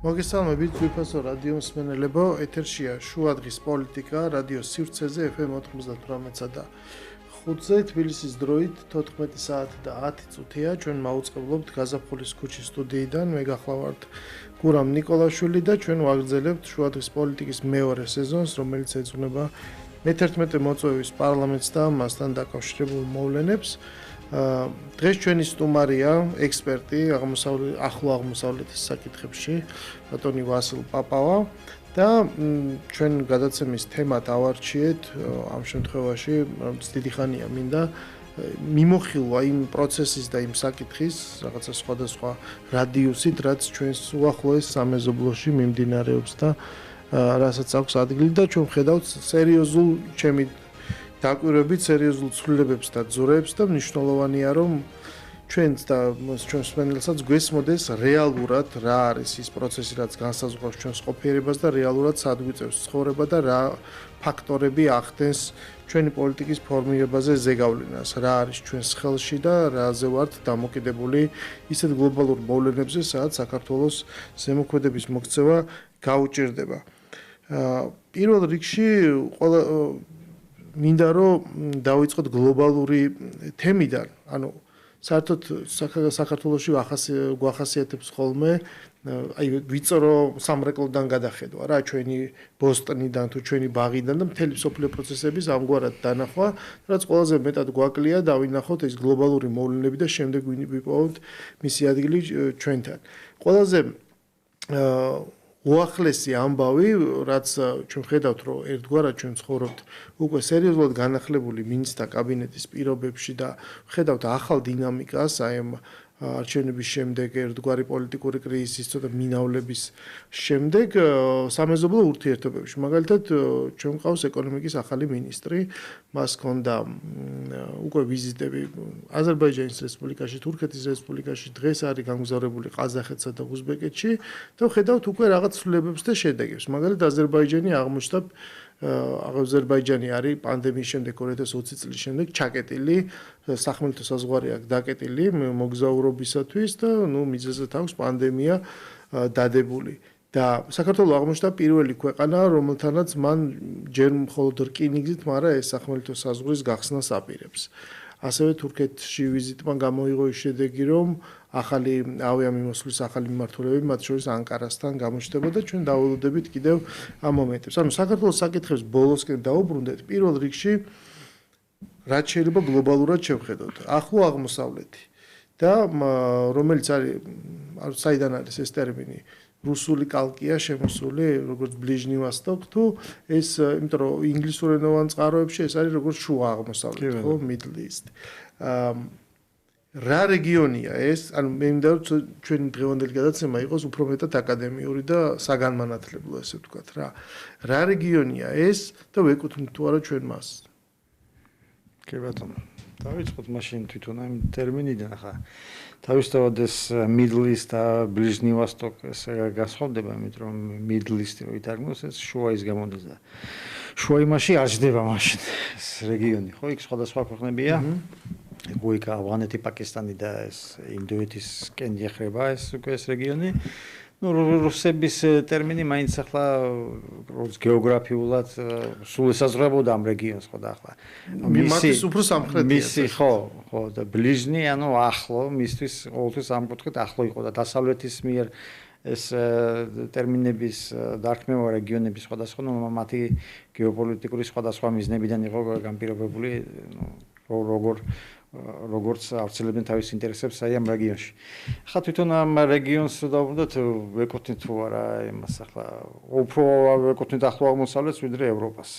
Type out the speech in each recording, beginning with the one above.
მოგესალმებით, ვიფასო რადიო მსმენელებო, ეთერშია შუადღის პოლიტიკა, რადიო სივრცეზე FM 98-სა და 5-ზე თბილისის დროით 14 საათი და 10 წუთია. ჩვენ მაუწყებლობთ გაზაფხულის ქუჩის სტუდიიდან. მე გახლავართ გურამ ნიკოლაშვილი და ჩვენ ვაგრძელებთ შუადღის პოლიტიკის მეორე სეზონს, რომელიც ეძღვნება მე-11 მოწვევის პარლამენტს და მასთან დაკავშირებულ მოვლენებს. დღეს ჩვენი სტუმარია ექსპერტი ახლო აღმოსავლეთის საკითხებში ბატონი ვასილ პაპავა და ჩვენ გადაცემის თემად ავარჩიეთ ამ შემთხვევაში დიდი ხანია მინდა მიმოხილვა იმ პროცესის და იმ საკითხის რაღაცა სხვადასხვა რადიუსით რაც ჩვენს უახლოეს სამეზობლოში მიმდინარეობს და რასაც აქვს ადგილი და ჩვენ ხედავთ სერიოზულ ჩემი დაკვირვებით სერიოზულ ცვლილებებს და ძურებს და მნიშვნელოვანია რომ ჩვენს და ჩვენს მსმენელსაც გვესმოდეს რეალურად რა არის ის პროცესი რაც განსაზღვრავს ჩვენს ყოფიერებას და რეალურად სად გვიწევს ცხოვრება და რა ფაქტორები ახდენს ჩვენი პოლიტიკის ფორმირებაზე ზეგავლენას რა არის ჩვენს ხელში და რაზე ვართ დამოკიდებული ისეთ გლობალურ მოვლენებზე სადაც საქართველოს ზემოქმედების მოქცევა გაუჭირდება პირველ რიგში ყველა მინდა რომ დავიწყოთ გლობალური თემიდან, ანუ საერთოდ საქართველოში გვახასიათებს ხოლმე აი ვიწრო სამრეკლოდან გადახედვა რა ჩვენი ბოსტონიდან თუ ჩვენი ბაღიდან და მთელი მსოფლიო პროცესების ამგვარად დანახვა, რაც ყველაზე მეტად გვაკლია დავინახოთ ეს გლობალური მოვლენები და შემდეგ ვიპოვოთ მისი ადგილი ჩვენთან. ყველაზე უახლესი ამბავი, რაც ჩვენ ხედავთ, რომ ერთგვარად ჩვენ ცხოვრობთ უკვე სერიოზულად განახლებული მინისტრთა კაბინეტის პირობებში და ხედავთ ახალ დინამიკას, აი ამ არჩევნების შემდეგ ერთგვარი პოლიტიკური კრიზისის და მინავლების შემდეგ სამეზობლო ურთიერთობებში. მაგალითად, ჩვენ ყავს ეკონომიკის ახალი მინისტრი, მას ჰქონდა უკვე ვიზიტები აზერბაიჯანის რესპუბლიკაში, თურქეთის რესპუბლიკაში, დღეს არის გამგზავრებული ყაზახეთსა და უზბეკეთში და ხედავთ უკვე რაღაც ცვლილებებს და შედეგებს. მაგალითად, აზერბაიჯანი აღმოჩნდა აზერბაიჯანი არის პანდემიის შემდეგ 2020 წლის შემდეგ ჩაკეტილი სახმელეთო საზღვარი აქვს დაკეტილი მოგზაურობისათვის და ნუ მიზეზად აქვს პანდემია დადებული და საქართველოს აღმოჩნდა პირველი ქვეყანა რომელთანაც მან ჯერ მხოლოდ რკინიგზით, მაგრამ ეს სახმელეთო საზღვრის გახსნას აპირებს. ასევე თურქეთში ვიზიტმა გამოიღო ის შედეგი, რომ ახალი ავიამიმოსვლის ახალი მიმართულებები, მათ შორის ანკარასთან გამოჩნდება და ჩვენ დაველოდებით კიდევ ამ მომენტებს. ანუ საქართველოს საკითხებს ბოლოსკენ დაუბრუნდეთ, პირველ რიგში რაც შეიძლება გლობალურად შევხედოთ. ახლო აღმოსავლეთი და რომელიც არის საიდან არის ეს ტერმინი რუსული კალკია შემოსული როგორც ბლიჟნი ვოსტოკ თუ ეს იმიტომ რომ ინგლისურენოვან წყაროებში ეს არის როგორც შუა აღმოსავლეთი ხო middle east რა რეგიონია ეს ანუ მე მინდა რომ ჩვენი დღევანდელი გადაცემა იყოს უფრო მეტად აკადემიური და საგანმანათლებლო ესე ვთქვათ რა რეგიონია ეს და ვეკუთვნით თუ არა ჩვენ მას კი ბატონო დავიწყოთ მაშინ თვითონ ამ ტერმინიდან ახლა თავისთავად ეს middle east და ბლიჟნი ვოსტოკ ეს გასხოვდება იმიტომ რომ middle east რო ითარგმნოს ეს შუაის გამოდის და შუა იმაში არ ჯდება მაშინ ეს რეგიონი ხო იქ სხვადასხვა ქვეყნებია გუიკა ავღანეთი პაკისტანი და ეს ინდოეთისკენ ეხება ეს უკვე ეს რეგიონი ну რუსების ტერმინი მაინც ახლა როგორც გეოგრაფიულად სულ ესაზღვრებოდა ამ რეგიონს ხო და ახლა მისთვის უფრო სამხრეთია მისი ხო და ბლიჟნი ანუ ახლო მისთვის ყოველთვის ამ კუთხით ახლო იყო და დასავლეთის მიერ ეს ტერმინების დარქმევა რეგიონების სხვადასხვა ну მათი გეოპოლიტიკური სხვადასხვა მიზნებიდან იყო განპირობებული როგორც ავრცელებდნენ თავის ინტერესებს აი ამ რეგიონში. ახლა თვითონ ამ რეგიონს დავუბრუნდეთ ვეკუთვნით თუ არა იმას ახლა უფრო ვეკუთვნით ახლო აღმოსავლეთს ვიდრე ევროპას.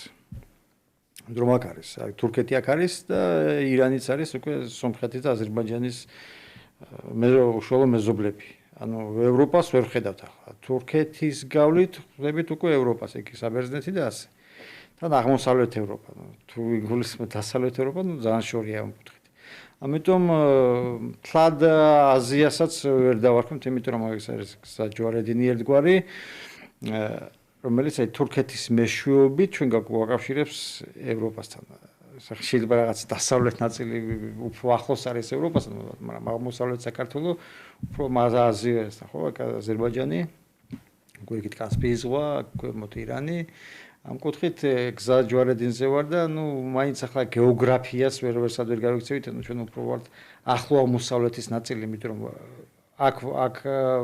რომ აქ არის, აი თურქეთი აქ არის და ირანიც არის უკვე სომხეთის და აზერბაიჯანის უშუალო მეზობლები. ანუ ევროპას ვერ ხედავთ ახლა. თურქეთის გავლით ხვდებით უკვე ევროპას, იქ საბერძნეთი და ასე. თან აღმოსავლეთ ევროპა. თუ იგულისხმეთ დასავლეთ ევროპა, ну ძალიან შორია ამ კუთხით. ამიტომ თლად აზიასაც ვერ დავარქმევთ, იმიტომ რომ ეს არის საჯვარედინი ერთგვარი, რომელიც აი თურქეთის მეშვეობით ჩვენ გვაკავშირებს ევროპასთან. შეიძლება რაღაც დასავლეთ ნაწილი უფრო ახლოს არის ევროპასთან, მაგრამ აღმოსავლეთ საქართველოს უფრო აზიასთან, ხო, აზერბაიჯანი გვერდით კასპიის ზღვა, ქვემოთ ირანი. ამ კუთხით გზა ჯვარედინზე ვარ და მაინც ახლა გეოგრაფიას ვერასად ვერ გავიქცევით, ჩვენ უფრო ვართ ახლო აღმოსავლეთის ნაწილი, იმიტომ რომ აქ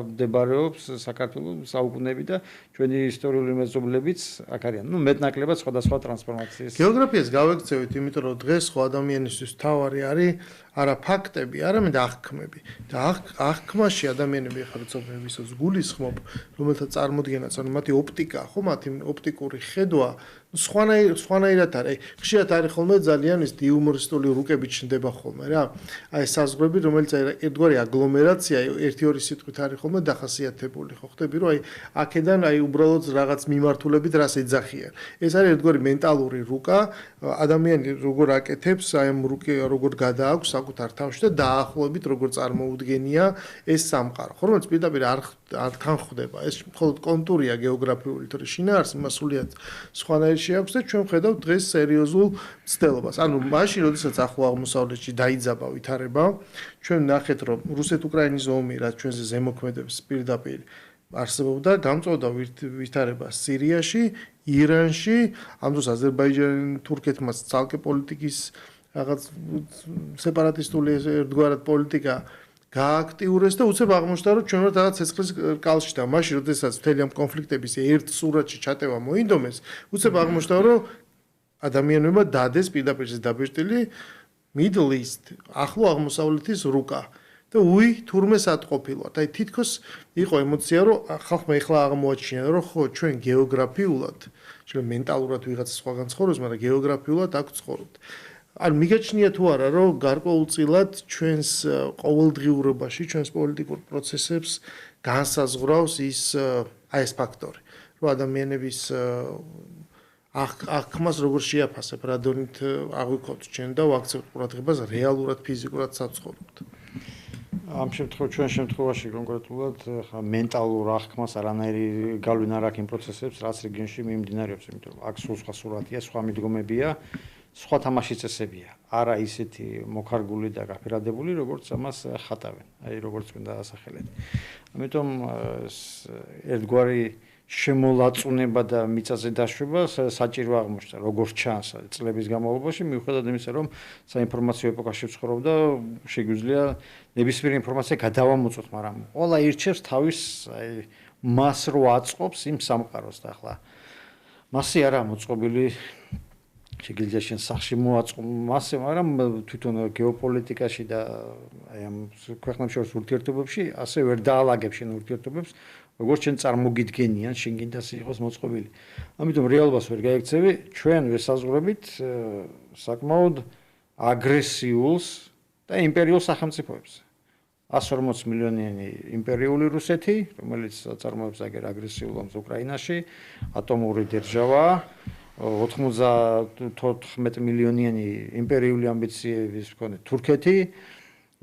მდებარეობს საქართველოს საუკუნეები და ჩვენი ისტორიული მეზობლებიც აქ არიან. მეტნაკლებად სხვადასხვა ტრანსფორმაციის. გეოგრაფიას გავექცევით, იმიტომ რომ დღეს ხო ადამიანისთვის თავარი არის არა ფაქტები, არამედ აღქმები. და აღქმაში ადამიანები ახლა როცა ვისაც გულისხმობ, რომელთა წარმოდგენაც ანუ მათი ოპტიკა, ხო, მათი ოპტიკური ხედვა სხვანაირად არის. ხშირად არის ხოლმე ძალიან ის იუმორისტული რუკები ჩნდება ხოლმე რა. აი საზღვრები, რომელიც ერთგვარი აგლომერაცია, ერთი-ორი სიტყვით არის ხოლმე დახასიათებული, ხო ხდები, რომ აი აქედან აი უბრალოდ რაღაც მიმართულებით რას ეძახიან. ეს არის ერთგვარი მენტალური რუკა, ადამიანი როგორ აკეთებს, აი ამ როგორ გადააქვს საკუთარ თავში და დაახლოებით როგორ წარმოუდგენია ეს სამყარო. ხო, რომელიც პირდაპირ არ თანხდება. ეს მხოლოდ კონტურია გეოგრაფიული, თორე შინაარსი მასულიად სხვანაირ შეაქვს და ჩვენ ვხედავთ დღეს სერიოზულ მცდელობას. ანუ მაშინ, როდესაც ახლო აღმოსავლეთში დაიძაბა ვითარება, ჩვენ ნახეთ, რომ რუსეთ-უკრაინის ომი, რაც ჩვენზე ზემოქმედებს პირდაპირ არსებობდა, გამწვავდა ვითარება სირიაში, ირანში, ამ დროს აზერბაიჯანი, თურქეთმაც ცალკე პოლიტიკის რაღაც სეპარატისტული ერთგვარად პოლიტიკა გააქტიურეს და უცებ აღმოჩნდა, რომ ჩვენ ვართ რაღაც ცეცხლის კალში და მაშინ, როდესაც მთელი ამ კონფლიქტების ერთ სურათში ჩატევა მოინდომეს, უცებ აღმოჩნდა, რომ ადამიანებმა დადეს პირდაპირ დაბეჭდილი Middle East, ახლო აღმოსავლეთის რუკა. და თურმე სატყოფილად. აი თითქოს იყო ემოცია, რომ ხალხმა ეხლა აღმოაჩინა, რომ ხო ჩვენ გეოგრაფიულად, ჩვენ მენტალურად ვიღაც სხვაგან ცხოვრობს, მაგრამ გეოგრაფიულად აქ ცხოვრობთ. ან მიგაჩნია თუ არა, რომ გარკვეულწილად ჩვენს ყოველდღიურობაში, ჩვენს პოლიტიკურ პროცესებს განსაზღვრავს ეს ფაქტორი, რომ ადამიანების აღქმას როგორ შეაფასებ, რა დონით აღვიქოთ ჩვენ და ვაქცევთ ყურადღებას რეალურად ფიზიკურად საცხოვრებთ. ამ ჩვენ შემთხვევაში კონკრეტულად ხა მენტალურ აღქმას არანაირი გავლენა არ აქვს იმ პროცესებს, რაც რეგიონში მიმდინარეობს, იმიტომ რომ აქ სულ სხვა სურათია, სხვა მიდგომებია, სხვა თამაშის წესებია. არა ისეთი მოხარგული და გაფერადებული, როგორც ამას ხატავენ, აი როგორც უნდა ასახელეთ. ამიტომ ერთგვარი შემოლაწუნება და მიწაზე დაშვება საჭირო აღმოჩნდა, როგორც ჩანს წლების განმავლობაში, მიუხედავად იმისა, რომ საინფორმაციო ეპოქაში ვცხოვრობ და შეგვიძლია ნებისმიერი ინფორმაცია გადავამოწოთ, მაგრამ ყველა ირჩევს თავის მას რო აწყობს იმ სამყაროს და ახლა მასე არა მოწყობილი შეგვიძლია შენ სახში მოაწყო მასე, მაგრამ თვითონ გეოპოლიტიკაში და აი ამ ქვეყნებს შორის ურთიერთობებში ასე ვერ დაალაგებ შენ ურთიერთობებს, როგორც შენ წარმოგიდგენიან, შენ გინდა იყოს მოწყობილი. ამიტომ რეალობას ვერ გაიქცევი, ჩვენ ვესაზღვრებით საკმაოდ აგრესიულს და იმპერიულ სახელმწიფოებს. 140 მილიონიანი იმპერიული რუსეთი, რომელიც წარმოებს აგერ აგრესიულ ომს უკრაინაში, ატომური დერჟავაა, 94 მილიონიანი იმპერიული ამბიციების მქონე თურქეთი,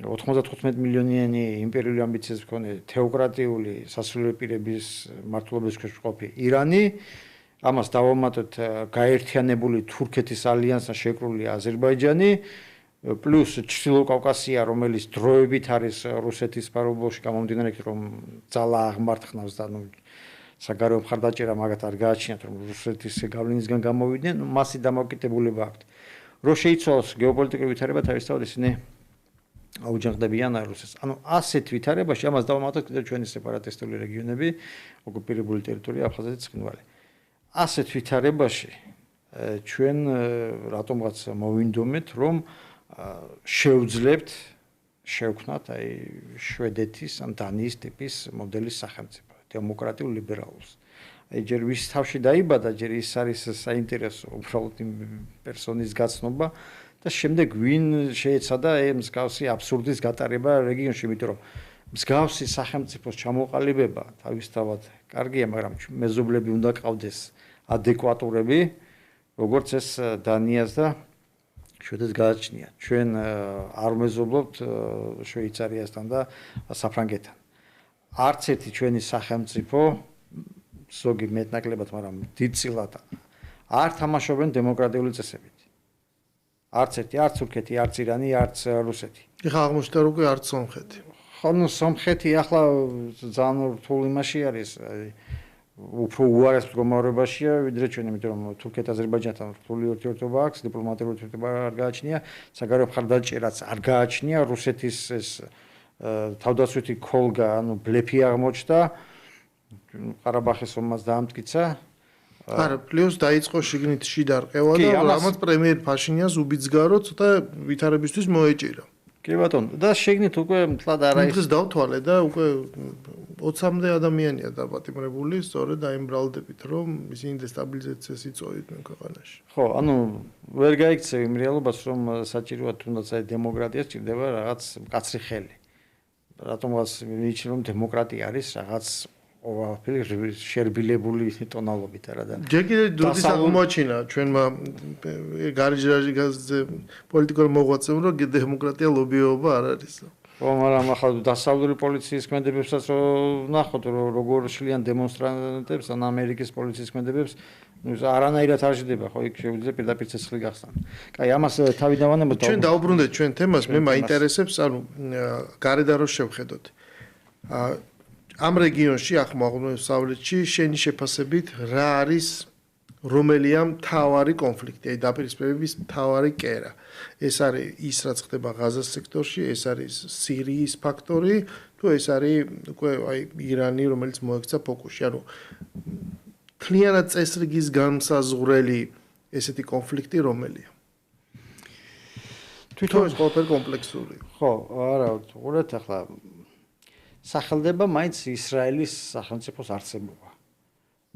95 მილიონიანი იმპერიული ამბიციების მქონე თეოკრატიული სასულიერო პირების მმართველობის ქვეშ მყოფი ირანი, ამას დავამატოთ გაერთიანებული თურქეთის ალიანსთან შეკრული აზერბაიჯანი, პლუს ჩრდილო კავკასია, რომელიც დროებით არის რუსეთის ფარგლებში გამომდინარე, რომ ძალა აღმართხნავს და საგარეო მხარდაჭერა მაგათ არ გააჩნიათ, რომ რუსეთის გავლენისგან გამოვიდნენ, მასი დამოკიდებულება აქვთ. რომ შეიცვალოს გეოპოლიტიკური ვითარება, თავისთავად ისინი აუჯანყდებიან რუსეთს. ანუ ასეთ ვითარებაში ამას დავამატოთ კიდევ ჩვენი სეპარატისტული რეგიონები, ოკუპირებული ტერიტორია, აფხაზეთი, ცხინვალი. ასეთ ვითარებაში ჩვენ რატომღაც მოვინდომეთ, რომ შევძლებთ შევქნათ აი შვედეთის ან დანიის ტიპის მოდელის სახელმწიფო, დემოკრატიულ ლიბერალურს. აი ჯერ ვის თავში დაიბადა, ჯერ ის არის საინტერესო უბრალოდ იმ პერსონის გაცნობა და შემდეგ ვინ შეეცადა მსგავსი აბსურდის გატარება რეგიონში, იმიტომ რომ მსგავსი სახელმწიფოს ჩამოყალიბება თავისთავად კარგია, მაგრამ მეზობლები უნდა ყავდეს ადეკვატურები, როგორც ეს დანიას და შვედეთს გააჩნია. ჩვენ არ მეზობლობთ შვეიცარიასთან და საფრანგეთთან. არც ერთი ჩვენი სახელმწიფო, ზოგი მეტნაკლებად, მაგრამ დიდწილად არ თამაშობენ დემოკრატიული წესებით. არც ერთი, არც თურქეთი, არც ირანი, არც რუსეთი. ეხლა აღმოჩნდა რომ კი არც სომხეთი. ხო, სომხეთი ახლა ძალიან რთულ იმაში არის. უფრო უარეს მდგომარეობაშია ვიდრე ჩვენ, იმიტომ რომ თურქეთ-აზერბაიჯანთან რთული ურთიერთობა აქვს, დიპლომატიური ურთიერთობა არ გააჩნია, საგარეო მხარდაჭერაც არ გააჩნია, რუსეთის ეს თავდაცვითი ქოლგა, ანუ ბლეფი აღმოჩნდა, ყარაბაღის ომმაც დაამტკიცა. არა, პლუს დაიწყო შიგნით შიდა რყევა და რამაც პრემიერ ფაშინიანს უბიძგარო ცოტა ვითარებისთვის მოეჭირა. კი ბატონო, და შეგნით უკვე მთლად არა ის. დღეს დავთვალე და უკვე 20-მდე ადამიანია დაპატიმრებული, სწორედ აი იმ ბრალდებით, რომ ისინი დესტაბილიზაციას იწვევდნენ ქვეყანაში. ხო, ანუ ვერ გაიქცევ იმ რეალობას, რომ საჭიროა თუნდაც აი დემოკრატია სჭირდება რაღაც მკაცრი ხელი. რატომღაც მიიჩნევ, რომ დემოკრატია არის რაღაც ყოველფერი შერბილებული ტონალობით არა და ჯერ კიდევ დუდის აღმოაჩინა ჩვენმა გარიჟაზე პოლიტიკურ მოღვაწეებმა, რომ დემოკრატია ლობიოობა არ არის. ხო, მაგრამ ახლა დასავლური პოლიციის ქმედებებსაც რომ ნახოთ, რომ როგორ შლიან დემონსტრანტებს ან ამერიკის პოლიციის ქმედებებს, არანაირად არ ჟდება, ხო, იქ შეგვიძლია პირდაპირ ცეცხლი გახსნან. კაი, ამას თავიდან ვანებოთ. ჩვენ დაუბრუნდეთ ჩვენ თემას, მე მაინტერესებს, ანუ გარედან რო შევხედოთ. ამ რეგიონში აღმოსავლეთში შენი შეფასებით რა არის რომელია მთავარი კონფლიქტი, აი დაპირისპირების მთავარი კერა. ეს არის ის რაც ხდება ღაზას სექტორში, ეს არის სირიის ფაქტორი, თუ ეს არის უკვე აი ირანი, რომელიც მოექცა ფოკუსში. ანუ მთლიანად წესრიგის განმსაზღვრელი ესეთი კონფლიქტი რომელია? თვითონ ეს ყველაფერი კომპლექსური. ხო, არა, უყურეთ ახლა სახელდება მაინც ისრაელის სახელმწიფოს არსებობა.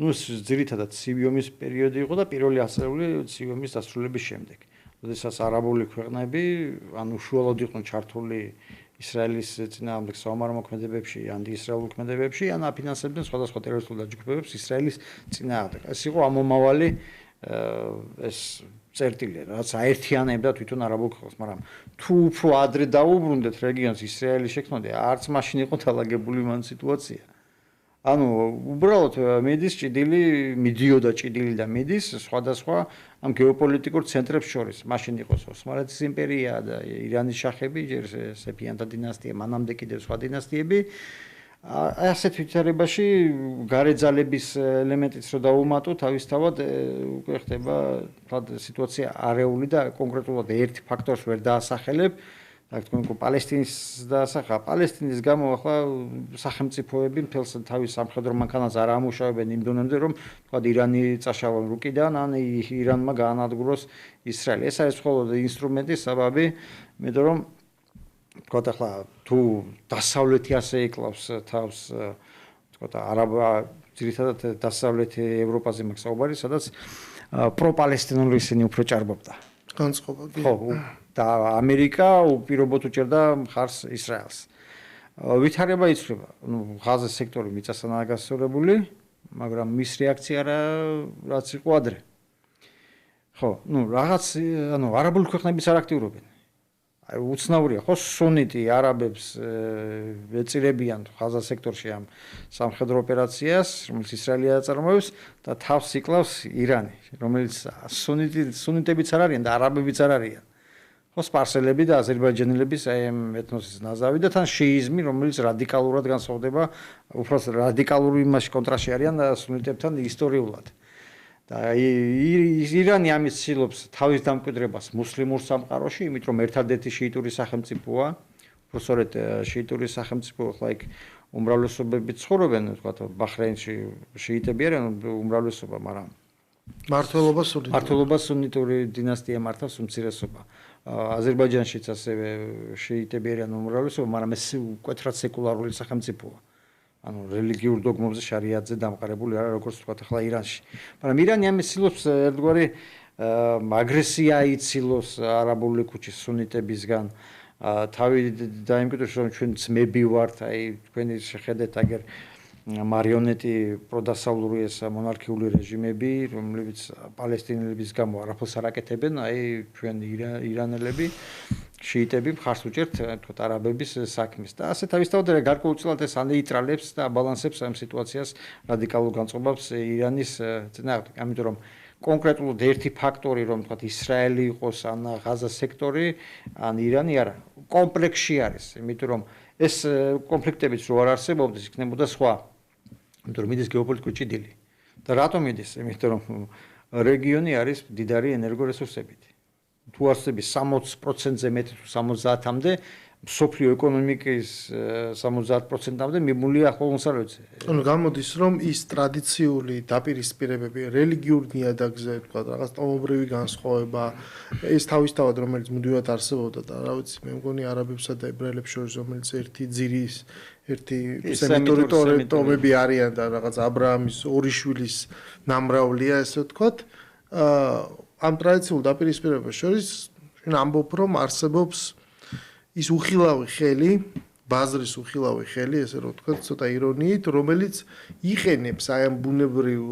ნუ ძირითადად ცივი ომის პერიოდი იყო და პირველი ასეული ცივი ომის დასრულების შემდეგ. როდესაც არაბული ქვეყნები, ანუ უშუალოდ იყვნენ ჩართული ისრაელის წინააღმდეგ საომარ მოქმედებებში, ანტიისრაელურ მოქმედებებში, ან აფინანსებდნენ სხვადასხვა ტერორისტულ დაჯგუფებებს ისრაელის წინააღმდეგ. ეს იყო ამომავალი ეს წერტილი, რაც აერთიანებდა თვითონ არაბულ ქვეყნებს, მაგრამ თუ უფრო ადრე დაუბრუნდეთ რეგიონს ისრაელი შექმნოდა, არც მაშინ იყო დაალაგებული მან სიტუაცია. ანუ უბრალოდ მიდის ჭიდილი, მიდიოდა ჭიდილი და მიდის სხვადასხვა ამ გეოპოლიტიკურ ცენტრებს შორის. მაშინ იყო ოსმალეთის იმპერია და ირანის შახები, ჯერ სეფიანთა დინასტია, მანამდე კიდევ სხვა დინასტიები. ასეთ ვითარებაში გარე ძალების ელემენტიც რო დაუმატო, თავისთავად უკვე ხდება სიტუაცია არეული და კონკრეტულად ერთი ფაქტორს ვერ დაასახელებ. так თქვენ პალესტინის დაასახა პალესტინის გამო ახლა სახელმწიფოები მთელს თავის სამხედრო მანქანას არ ამუშავებენ იმ დონემდე რომ თქვა ირანი წაშავა რუკიდან ან ირანმა გაანადგუროს ისრაელი. ეს არის მხოლოდ ინსტრუმენტი, საბაბი, მეტყვი რომ თქვა ახლა თუ დასავლეთი ასე ეკლავს თავს თქვა არაბა ძირითადად დასავლეთი ევროპაზე მაქვს საუბარი, სადაც პროპალესტინური ისინი უფრო ჭარბობდა. განწყობა კი. ხო, და ამერიკა უპირობოდ უჭერდა მხარს ისრაელს. ვითარება იცვლება, ნუ ღაზის სექტორი მიწასანაა გასწორებული, მაგრამ მის რეაქცია რაც იყო ადრე. ხო, ნუ რაღაც, ანუ არაბული ქვეყნებიც არ აქტიურობენ. აი უცნაურია, ხო, სუნიტი არაბებს ეწირებიან ღაზას სექტორში ამ სამხედრო ოპერაციას, რომელიც ისრაელი აწარმოებს და თავს იკლავს ირანი, რომელიც სუნიტებიც არ არიან და არაბებიც არ არიან. ხო, სპარსელები და აზერბაიჯანელების აი ამ ეთნოსის ნაზავი და თან შიიზმი, რომელიც რადიკალურად განსხვავდება, უბრალოდ რადიკალური იმაში კონტრასტში არიან სუნიტებთან ისტორიულად. და ირანი ამის ცდილობს თავის დამკვიდრებას მუსლიმურ სამყაროში, იმიტომ რომ ერთადერთი შიიტური სახელმწიფოა, უბრალოდ შიიტური სახელმწიფო, ახლა იქ უმრავლესობები ცხოვრობენ, თქვა ბაჰრეინში შიიტები არიან უმრავლესობა, მაგრამ მართლობა სუნიტური დინასტია მართავს უმცირესობა. აზერბაიჯანშიც ასევე შიიტები არიან უმრავლესობა, მაგრამ ეს მკვეთრად სეკულარული სახელმწიფოა. ანუ რელიგიურ დოგმებზე შარიატზე დამყარებული არა როგორც თქვა ახლა ირანში. მაგრამ ირანი ამის ცდილობს ერთგვარი აგრესია იცილოს არაბული ქუჩის სუნიტებისგან. თავი დაიმკვიდროს რომ ჩვენ ძმები ვართ, აი თქვენი შეხედეთ აგერ მარიონეტი პროდასავლური ეს მონარქიული რეჟიმები, რომლებიც პალესტინელების გამო არაფერს არ აკეთებენ, აი ჩვენ ირანელები შიიტები მხარს უჭერთ თქვა არაბების საქმეს და ასე თავისთავად გარკვეულწილად ეს ანეიტრალებს და აბალანსებს ამ სიტუაციას რადიკალურ განწყობებს ირანის წინააღმდეგ. ამიტომ რომ კონკრეტულად ერთი ფაქტორი რომ თქვა ისრაელი იყოს ან ღაზას სექტორი ან ირანი არა, კომპლექსში არის, იმიტომ რომ ეს კონფლიქტებიც რო არ არსებობდეს, იქნებოდა სხვა იმიტომ რომ მიდის გეოპოლიტიკური ჭიდილი. და რატომ მიდის? იმიტომ რომ რეგიონი არის მდიდარი ენერგორესურსებით. თუ არსების 60%-ზე მეტი თუ 70-მდე მსოფლიო ეკონომიკის 70%-მდე მიმულია ახლომოსავლეთზე. ანუ გამოდის რომ ის ტრადიციული დაპირისპირებები, რელიგიურ ნიადაგზე, თქვა რაღაც ტომობრივი განსხვავება, ეს თავისთავად რომელიც მუდმივად არსებობდა და რა ვიცი, მე მგონი არაბებსა და ებრაელებს შორის რომელიც ერთი სემიტური ტომები არიან და რაღაც აბრაამის ორი შვილის ნამრავლია, ესე ვთქვათ, ამ ტრადიციულ დაპირისპირებებს შორის ჩვენ ამბობ რომ არსებობს ის უხილავი ხელი, ბაზრის უხილავი ხელი, ესე რომ ვთქვათ, ცოტა ირონიით, რომელიც იყენებს აი ამ ბუნებრივ,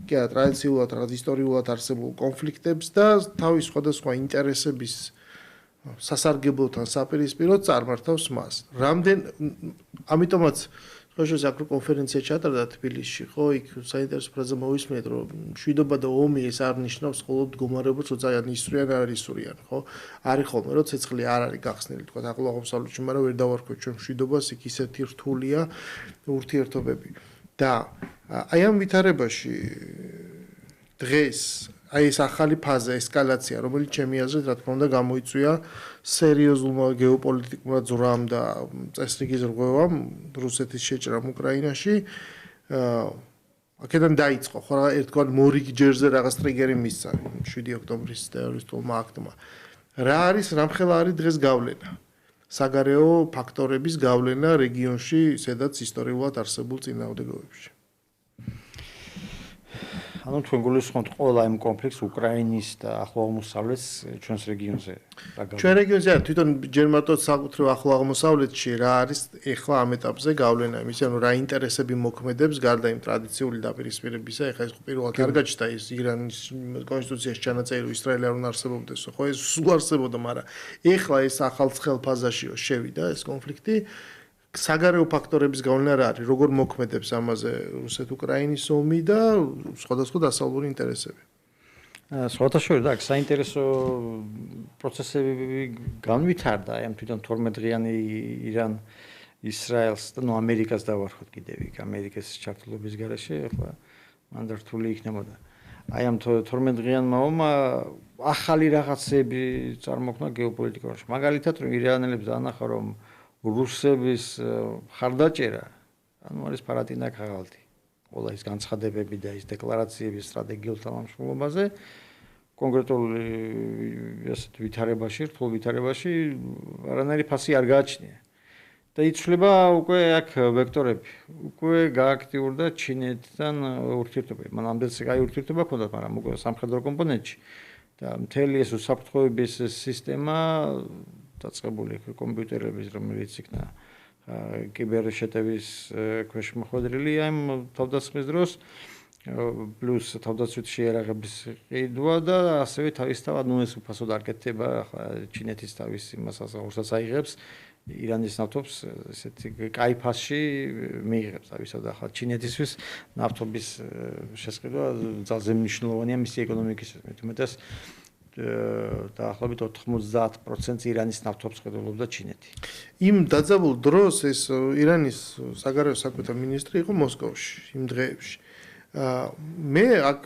კი არა, ტრადიციულად, რაღაც ისტორიულად არსებულ კონფლიქტებს და თავის სხვადასხვა ინტერესების სასარგებლოთან საპირისპიროდ წარმართავს მას. ამიტომაც ხოშოს აკრო კონფერენცია ჩატარდა თბილისში, ხო, იქ საინტერესო ფრაზა მოვისმენთ, რომ მშვიდობა და ომი ეს არ ნიშნავს მხოლოდ მდგომარეობას, რომ ძალიან ისვრიან არ ისვრიან, ხო? არის ხოლმე, რომ ცეცხლი არ არის გახსნილი, თქვა ახლო აღმოსავლეთში, მაგრამ ვერ დავარქვეთ ჩვენ მშვიდობას, იქ ისეთი რთულია ურთიერთობები. და აი ამ ვითარებაში დღეს აი ეს ახალი ფაზა, ესკალაცია, რომელიც ჩემი აზრით, რა თქმა უნდა, გამოიწვია სერიოზულმა გეოპოლიტიკურმა ძვრამ და წესრიგის რღვევამ რუსეთის შეჭრამ უკრაინაში. აქედან დაიწყო, ხო, ერთგვარ მორიგ ჯერზე რაღაც ტრიგერი მისცა 7 ოქტომბრის ტერორისტულმა აქტმა. რა არის, რამხელა არის დღეს გავლენა? საგარეო ფაქტორების გავლენა რეგიონში, სადაც ისტორიულად არსებულ წინააღმდეგობებში. ანუ თქვენ გულისხმობთ ყველა იმ კონფლიქტს უკრაინის და ახლო აღმოსავლეთის ჩვენს რეგიონზე. ჩვენ რეგიონზე თვითონ ჯერ მარტო საკუთრივ ახლო აღმოსავლეთში რა არის ეხლა ამ ეტაპზე გავლენა იმის, ანუ რა ინტერესები მოქმედებს გარდა იმ ტრადიციული დაპირისპირებისა, ეხლა ეს პირველად არ გაჩნდა ის ირანის კონსტიტუციაში ჩანაწერი, რომ ისრაელი არ უნდა არსებობდესო, ხო ეს სულ არსებობდა, მაგრამ ეხლა ეს ახალ ცხელ ფაზაშიო შევიდა ეს კონფლიქტი. საგარეო ფაქტორების გავლენა რა არის, როგორ მოქმედებს ამაზე რუსეთ-უკრაინის ომი და სხვადასხვა დასავლური ინტერესები. სხვათა შორის აქ საინტერესო პროცესები განვითარდა, აი ამ თვითონ 12 დღიანი ირან ისრაელს და ნუ ამერიკას დავარხოთ კიდევ იქ ამერიკის ჩართულობის გარეშე, ახლა მან რთული იქნებოდა. აი ამ 12 დღიანმა ომმა ახალი რაღაცები წარმოქმნა გეოპოლიტიკაში. მაგალითად, რომ ირანელებს დაანახა, რომ რუსების ხარდაჭერა, ანუ არის ფარატინა ქაღალდი. ყველა ის განცხადებები და ის დეკლარაციები სტრატეგიულ თანამშრომლობაზე კონკრეტული ასეთ ვითარებაში, რთულ ვითარებაში არანაირი ფასი არ გააჩნია. და იცვლება უკვე აქ ვექტორები. უკვე გააქტიურდა ჩინეთთან ურთიერთობები. მან ამდენს კაი ურთიერთობა ჰქონდა, მაგრამ უკვე სამხედრო კომპონენტში და მთელი ეს უსაფრთხოების სისტემა დაწყებული კომპიუტერების, რომელიც იქნა კიბერშეტევის ქვეშ მოხვედრილი ამ თავდასხმის დროს, პლუს თავდაცვითი შეიარაღების ყიდვა და ასევე თავისთავად ნუ ეს უფასო დაკეთება, ახლა ჩინეთის თავის იმასაც აღურსაც აიღებს, ირანის ნავთობს ესეთი კაი ფასში მიიღებს თავისთავად, ახლა ჩინეთისთვის ნავთობის შესყიდვა ძალზე მნიშვნელოვანია მისი ეკონომიკისთვის, მეტად დაახლოებით 90% ირანის ნავთობს ყიდულობდა ჩინეთი. იმ დაძაბულ დროს ეს ირანის საგარეო საქმეთა მინისტრი იყო მოსკოვში იმ დღეებში. მე აქ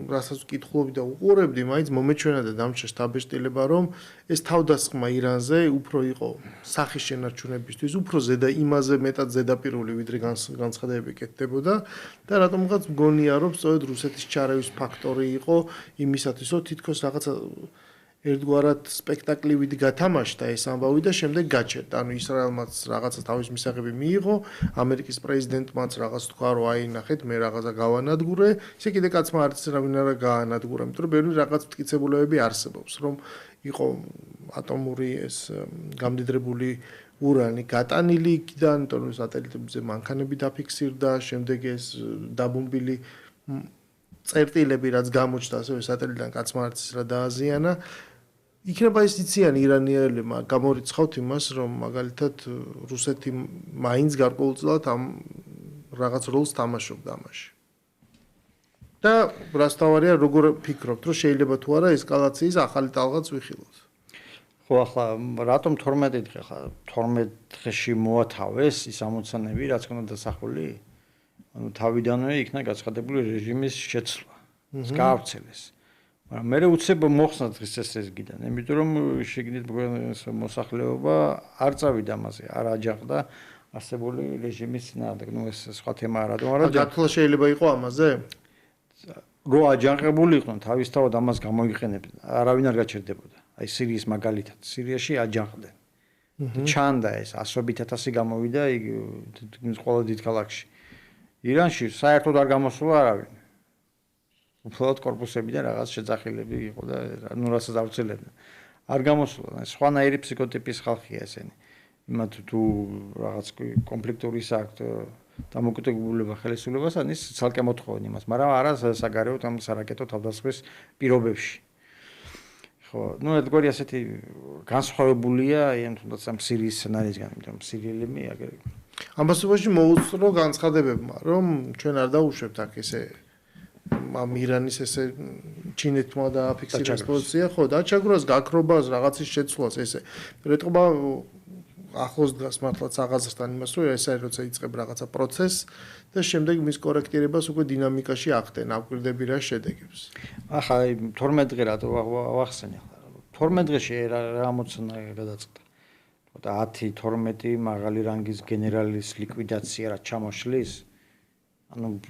რასაც ვკითხულობდი და უყურებდი, მაინც მომეჩვენა და დამჭა შთაბეჭდილება, რომ ეს თავდასხმა ირანზე უფრო იყო სახის შენარჩუნებისთვის, უფრო ზედა იმაზე მეტად ზედაპირული, ვიდრე განცხადებები კეთდებოდა და რატომღაც მგონია, რომ სწორედ რუსეთის ჩარევის ფაქტორი იყო იმისათვის, რომ თითქოს რაღაცა ერთგვარად სპექტაკლივით გათამაშდა ეს ამბავი და შემდეგ გაჩერდა. ანუ ისრაელმაც რაღაცა თავის მისაღები მიიღო, ამერიკის პრეზიდენტმაც რაღაც თქვა, რომ აი ნახეთ, მე რაღაცა გავანადგურე, ისე კიდე კაცმა არც რავინ არა გაანადგურა, იმიტომ რომ ბევრი რაღაც მტკიცებულებები არსებობს, რომ იყო ატომური ეს გამდიდრებული ურანი გატანილი იქიდან, იმიტომ რომ სატელიტებზე მანქანები დაფიქსირდა, შემდეგ ეს დაბომბილი წერტილები რაც გამოჩნდა, ასევე სატელიტიდან კაცმა არც რა დააზიანა. იქნება ის იციან ირანელებმა გამორიცხავთ იმას, რომ მაგალითად რუსეთი მაინც გარკვეულწილად ამ რაღაც როლს თამაშობდა ამაში. და რას თავარია, როგორ ფიქრობთ, რომ შეიძლება თუ არა ესკალაციის ახალი ტალღაც ვიხილოთ? ხო, ახლა რატომ 12 დღე ხა 12 დღეში მოათავეს ის ამოცანები, რაც ქონდა დასახული? ანუ თავიდანვე იქნა გაცხადებული რეჟიმის შეცვლა. გაავრცელეს. მაგრამ მე უცებ მოხსნა დღის წესრიგიდან, იმიტომ რომ შეგნით მოსახლეობა არ წავიდა ამაზე, არ აჯანყდა არსებული რეჟიმის წინააღმდეგ. ნუ ეს სხვა თემაა, რატომ არა? გათვლა შეიძლება იყო ამაზე? რო აჯანყებული იყვნენ, თავისთავად ამას გამოიყენებდნენ. არავინ არ გაჩერდებოდა. აი სირიის მაგალითად, სირიაში აჯანყდნენ. ჩანდა ეს 100,000 გამოვიდა თითქმის ყველა დიდ ქალაქში. ირანში საერთოდ არ გამოსულა არავინ. უბრალოდ корпуსებიდან რაღაც შეძახილები იყო და ნუ რასაც ავრცელებდნენ. არ გამოსულა. სხვანაირი ფსიქოტიპის ხალხია ესენი. იმათ თუ რაღაც კონფლიქტური საქმე დამოკიდებულება ხელისუფლებასთან ის ცალკე მოთხოვენ იმას, მაგრამ არა საგარეო ამ სარაკეტო თავდასხმის პირობებში. ხო, ნუ ერთგვარი ასეთი განსხვავებულია ამ თუნდაც ამ სირიის სცენარისგან, იმიტომ რომ სირიელები აგერ ამასობაში მოუწრო განცხადებებმა, რომ ჩვენ არ დაუშვებთ აქ ესე ამ ირანის ესე ჩინეთმა დააფიქსირეს პოზიცია, ხო, დაჩაგვრას, გაქრობას, რაღაცის შეცვლას ესე. რეტყობა ახლოს დგას მართლაც აღაზრდან იმას, რომ ეს არის როცა იწყებ რაღაცა პროცესს და შემდეგ მის კორექტირებას უკვე დინამიკაში ახდენ, აკვირდები რა შედეგებს. ახლა 12 დღე რატო ვახსენე ახლა 12 დღეში რა მოცნა გადაწყდა. და 10-12 მაღალი რანგის გენერალის ლიკვიდაცია რა ჩამოშლის. ანუ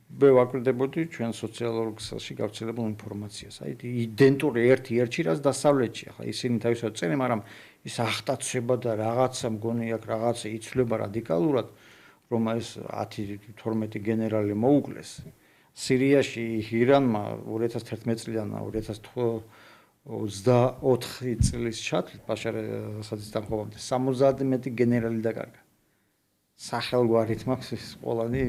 მე ვაკვირდებოდი ჩვენ სოციალურ ქსელში გავრცელებულ ინფორმაციას. აი იდენტური ერთ-ერთი რაც დასავლეთში. ახლა ისინი თავისთავად წერენ, მაგრამ ის ახტაცება და რაღაცა მგონი აქვს, რაღაცა იცვლება რადიკალურად, რომ ეს 10-12 გენერალი მოუკლეს. სირიაში ირანმა 2011 წლიდან 2024 წლის ჩათვლით ბაშარ ასადის დამხობამდე 70 გენერალი დაკარგა. სახელგვარით მაქვს ყველანი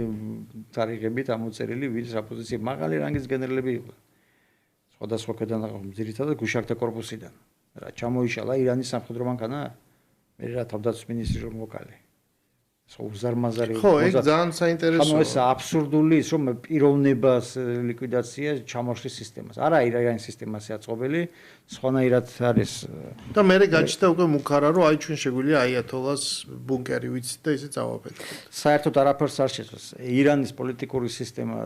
თარიღებით ამოწერილი ვინც რა პოზიციები მაღალი რანგის გენერლები იყვნენ. სხვადასხვა ქვედანაყოფი ძირითადად გუშაქთა корпуსიდან. რა ჩამოიშალა ირანის სამხედრო მანქანა? მე რა თავდაცვის მინისტრი რომ მოკალე. უზარმაზარი ხო, ეგ ძალიან საინტერესოა. ანუ ეს აბსურდული ის რომ პიროვნებას ლიკვიდაცია ჩამოშლის სისტემას. არა ირანის სისტემასია წყობილი, სხვანაირად არის. და მე გაჩნდა უკვე მუქარა რომ აი ჩვენ შეგვიძლია აიათოლას ბუნკერი ვიცით და ისე წავაფეთქოთ. საერთოდ არაფერს არ შეცვლის. ირანის პოლიტიკური სისტემა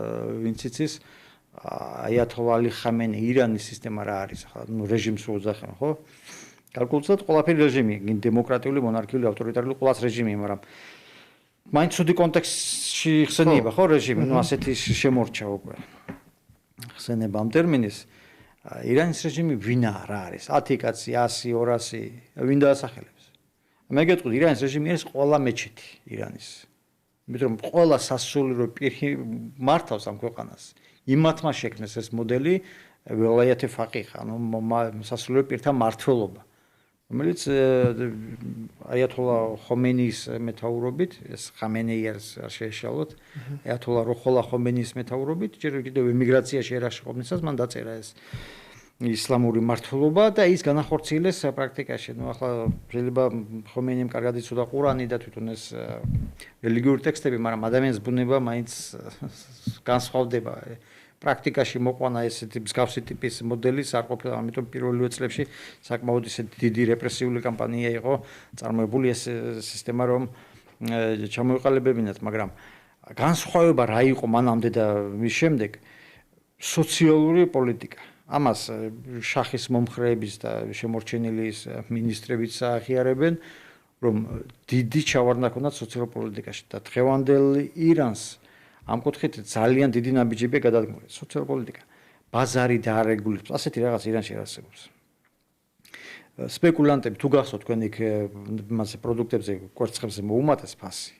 ვინც იცის აიათოლა ალი ხამენი ირანის სისტემა რა არის ახლა ნუ რეჟიმს უძახენ ხო? კალკულაციად ყველაფერი რეჟიმი, დემოკრატიული, მონარქიული, ავტორიტარული ყველას რეჟიმი, მაგრამ მაინც ცუდი კონტექსტში ხსენიება ხო რეჟიმი, ნუ ასეთი შემორჩა უკვე. ხსენება ამ ტერმინის ირანის რეჟიმი ვინა რა არის? 10 კაცი, 100, 200, ვინ დაასახელებს? მე გეტყვი, ირანის რეჟიმი არის ყველა მეჩეთი ირანის. იმიტომ რომ ყველა სასულიერო პირი მართავს ამ ქვეყანას. იმათმა შექმნეს ეს მოდელი ველაიათე ფაყიხ, ანუ სასულიერო პირთა მართლობა. რომელიც აიათოლა ხომეინის მეთაურობით, ეს ხამენეი არ შეეშალოთ, აიათოლა როხოლა ხომეინის მეთაურობით, ჯერ კიდევ ემიგრაციაში ერაშყობნისას მან დაწერა ეს ისლამური მართლობა და ის განახორციელეს პრაქტიკაში. ნუ ახლა შეიძლება ხომეინიმ კარგად იცოდა ყურანი და თვითონ ეს რელიგიური ტექსტები, მაგრამ ადამიანის ბუნება მაინც განსხვავდება. პრაქტიკაში მოყვანა ესეთი მსგავსი ტიპის მოდელი არ ყოფილა, ამიტომ პირველივე წლებში საკმაოდ ისეთი დიდი რეპრესიული კამპანია იყო წარმოებული ეს სისტემა, რომ ჩამოიყალიბებინათ, მაგრამ განსხვავება რა იყო მანამდე და მის შემდეგ სოციალური პოლიტიკა. ამას შახის მომხრეების და შემორჩენილი მინისტრებიც აღიარებენ, რომ დიდი ჩავარდნა ჰქონდათ სოციალურ პოლიტიკაში და დღევანდელ ირანს ამ კუთხით ძალიან დიდი ნაბიჯებია გადადგმული. სოციალურ პოლიტიკა, ბაზარი დაარეგულირებს, ასეთი რაღაც ირანში არ არსებობს. სპეკულანტები თუ გახსოვთ თქვენ იქ მასე პროდუქტებზე, კვერცხებზე მოუმატეს ფასი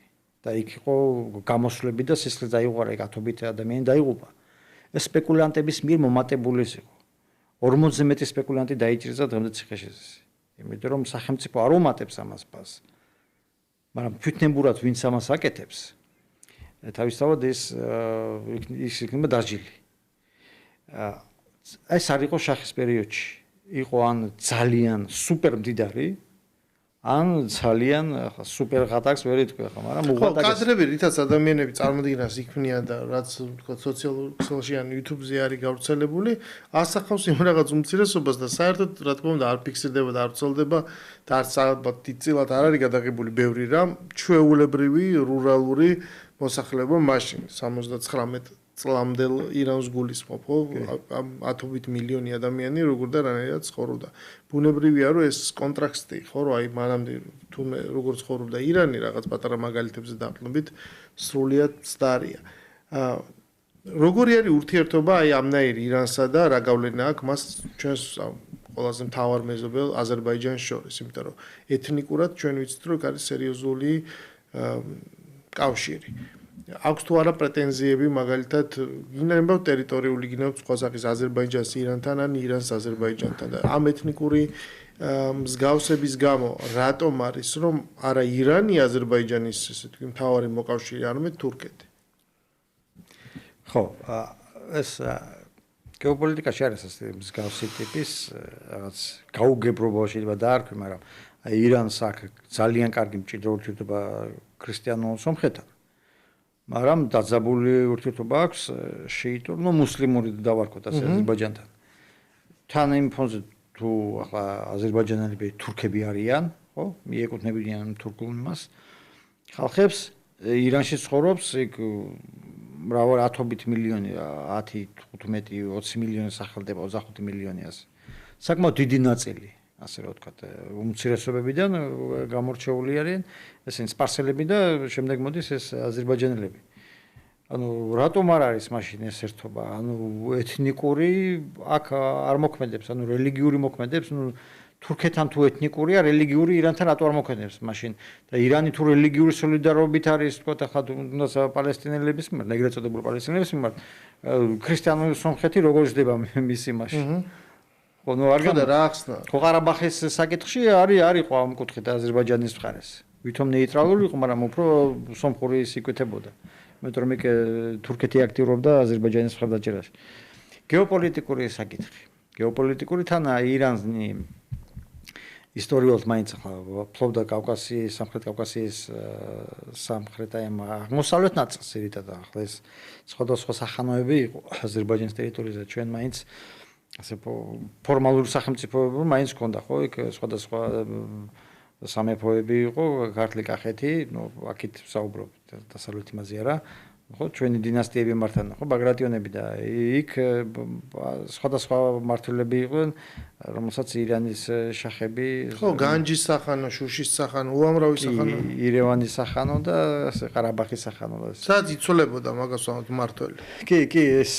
და იქ იყო გამოსვლები და სისხლი დაიღუარა, იქ ათობით ადამიანი დაიღუპა. ეს სპეკულანტების მიერ მომატებული იყო. 40-ზე მეტი სპეკულანტი დაიჭირეს და დღემდე ციხეში ზის. იმიტომ რომ სახელმწიფო არ უმატებს ამას ფასს. მაგრამ თვითნებურად ვინც ამას აკეთებს თავისთავად ის იქნება დაჯილი. ეს არ იყო შახის პერიოდში. იყო ან ძალიან სუპერ მდიდარი, ან ძალიან სუპერ ღატაკს ვერ იტყვი ახლა, მაგრამ უღატაკს. ხო, კადრები, რითაც ადამიანები წარმოდგენას იქმნიან და რაც თქო სოციალურ ქსელში ან YouTube-ზე არის გავრცელებული, ასახავს იმ რაღაც უმცირესობას და საერთოდ რა თქმა უნდა არ ფიქსირდება და არ ვრცელდება და არც ალბათ დიდწილად არ არის გადაღებული ბევრი რამ, ჩვეულებრივი, რურალური მოსახლეობა მაშინ 79 წლამდელ ირანს გულისხმობ, ხო? ათობით მილიონი ადამიანი როგორ და რანაირად ცხოვრობდა. ბუნებრივია, რომ ეს კონტრასტი, ხო, რომ აი მანამდე თუნდაც როგორ ცხოვრობდა ირანი, რაღაც პატარა მაგალითებზე დავტყობით, სრულიად მცდარია. როგორი არის ურთიერთობა აი ამნაირი ირანსა და რა გავლენა აქვს მას ჩვენს ყველაზე მთავარ მეზობელ აზერბაიჯანს შორის, იმიტომ რომ ეთნიკურად ჩვენ ვიცით, რომ არის სერიოზული კავშირი. აქვს თუ არა პრეტენზიები მაგალითად გინებავ ტერიტორიული გინებავ სხვა სახის აზერბაიჯანს ირანთან ან ირანს აზერბაიჯანთან და ამ ეთნიკური მსგავსების გამო რატომ არის რომ არა ირანი აზერბაიჯანის ესე თქვი მთავარი მოკავშირე არამედ თურქეთი ხო ეს გეოპოლიტიკაში არის ეს მსგავსი ტიპის რაღაც გაუგებრობა შეიძლება დაარქვი მაგრამ აი ირანს აქვს ძალიან კარგი მჭიდრო ურთიერთობა ქრისტიანულ სომხეთთან მაგრამ დაძაბული ურთიერთობა აქვს შიიტურ, ნუ მუსლიმური დავარქვათ ასე აზერბაიჯანთან. თან იმ ფონზე თუ ახლა აზერბაიჯანელები თურქები არიან, ხო? მიეკუთვნებიან თურქულ იმას. ხალხებს ირანში ცხოვრობს იქ მრავალი ათობით მილიონი, 10, 15, 20 მილიონი სახელდება 25 მილიონი ასე. საკმაოდ დიდი ნაწილი ასე რა ვთქვათ, უმცირესობებიდან გამორჩეული არიან, ესენი სპარსელები და შემდეგ მოდის ეს აზერბაიჯანელები. ანუ რატომ არ არის მაშინ ეს ერთობა? ანუ ეთნიკური აქ არ მოქმედებს, ანუ რელიგიური მოქმედებს, ну თურქეთთან თუ ეთნიკურია, რელიგიური ირანთან რატო არ მოქმედებს მაშინ? და ირანი თუ რელიგიური სოლიდარობით არის, თქო, ახლა თუნდაც პალესტინელების მიმართ, ეგრეთ წოდებული პალესტინელების მიმართ, ქრისტიანული სომხეთი როგორ ჯდება მისი მაშინ? ну არ გადა რა ახსნა ხო ყარაბახის საკითხში არისო ამ კუთხით აზერბაიჯანის მხარეს ვითომ ნეიტრალური იყო მაგრამ უფრო სომხური სიკეთებოდა იმიტომ რომ იქ თურქეთი აქტიურობდა აზერბაიჯანის მხარდაჭერაში გეოპოლიტიკური საკითხი გეოპოლიტიკური თან ირანი ისტორიულად მაინც ახლა ფლობდა კავკასიის სამხრეთ კავკასიის სამხრეთ აი აღმოსავლეთ ნაწილს ერთად ახლა ეს სხვადასხვა სახანოები იყო აზერბაიჯანის ტერიტორიაზე ჩვენ მაინც ასე ფორმალური სახელმწიფოები მაინც ჰქონდა ხო იქ სხვადასხვა სამეფოები იყო ქართლი კახეთი ნუ აქეთ ვსაუბრობთ დასავლეთ იმაზე არა ხო ჩვენი დინასტიები მართან ხო ბაგრატიონები და იქ სხვადასხვა მმართველები იყვნენ რომელსაც ირანის შახები ხო განჯის სახანო შუშის სახანო უამრავი სახანო ირევანის სახანო და ასე ყარაბახის სახანო სადაც იცოლებოდა მაგას მმართველი კი ეს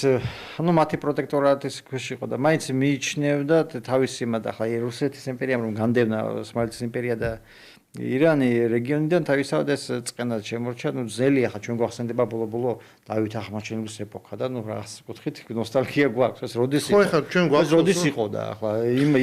ანუ მათი პროტექტორატის ქვეშ იყო და მაინც მიიჩნევდა თავისი იმად ახლა რუსეთის იმპერიამ რომ განდევნა ოსმალეთის იმპერია და ირანი რეგიონიდან თავისთავად ეს წყენა შემორჩა, ну ძელი ახლა ჩვენ გვახსენდება ბოლო დავით ახმაჩელიძის ეპოქა და ну რაღაც კუთხით ნოსტალგია გვაქვს, ეს როდის იყო? ხო, ახლა ჩვენ გვაქვს როდის იყო და ახლა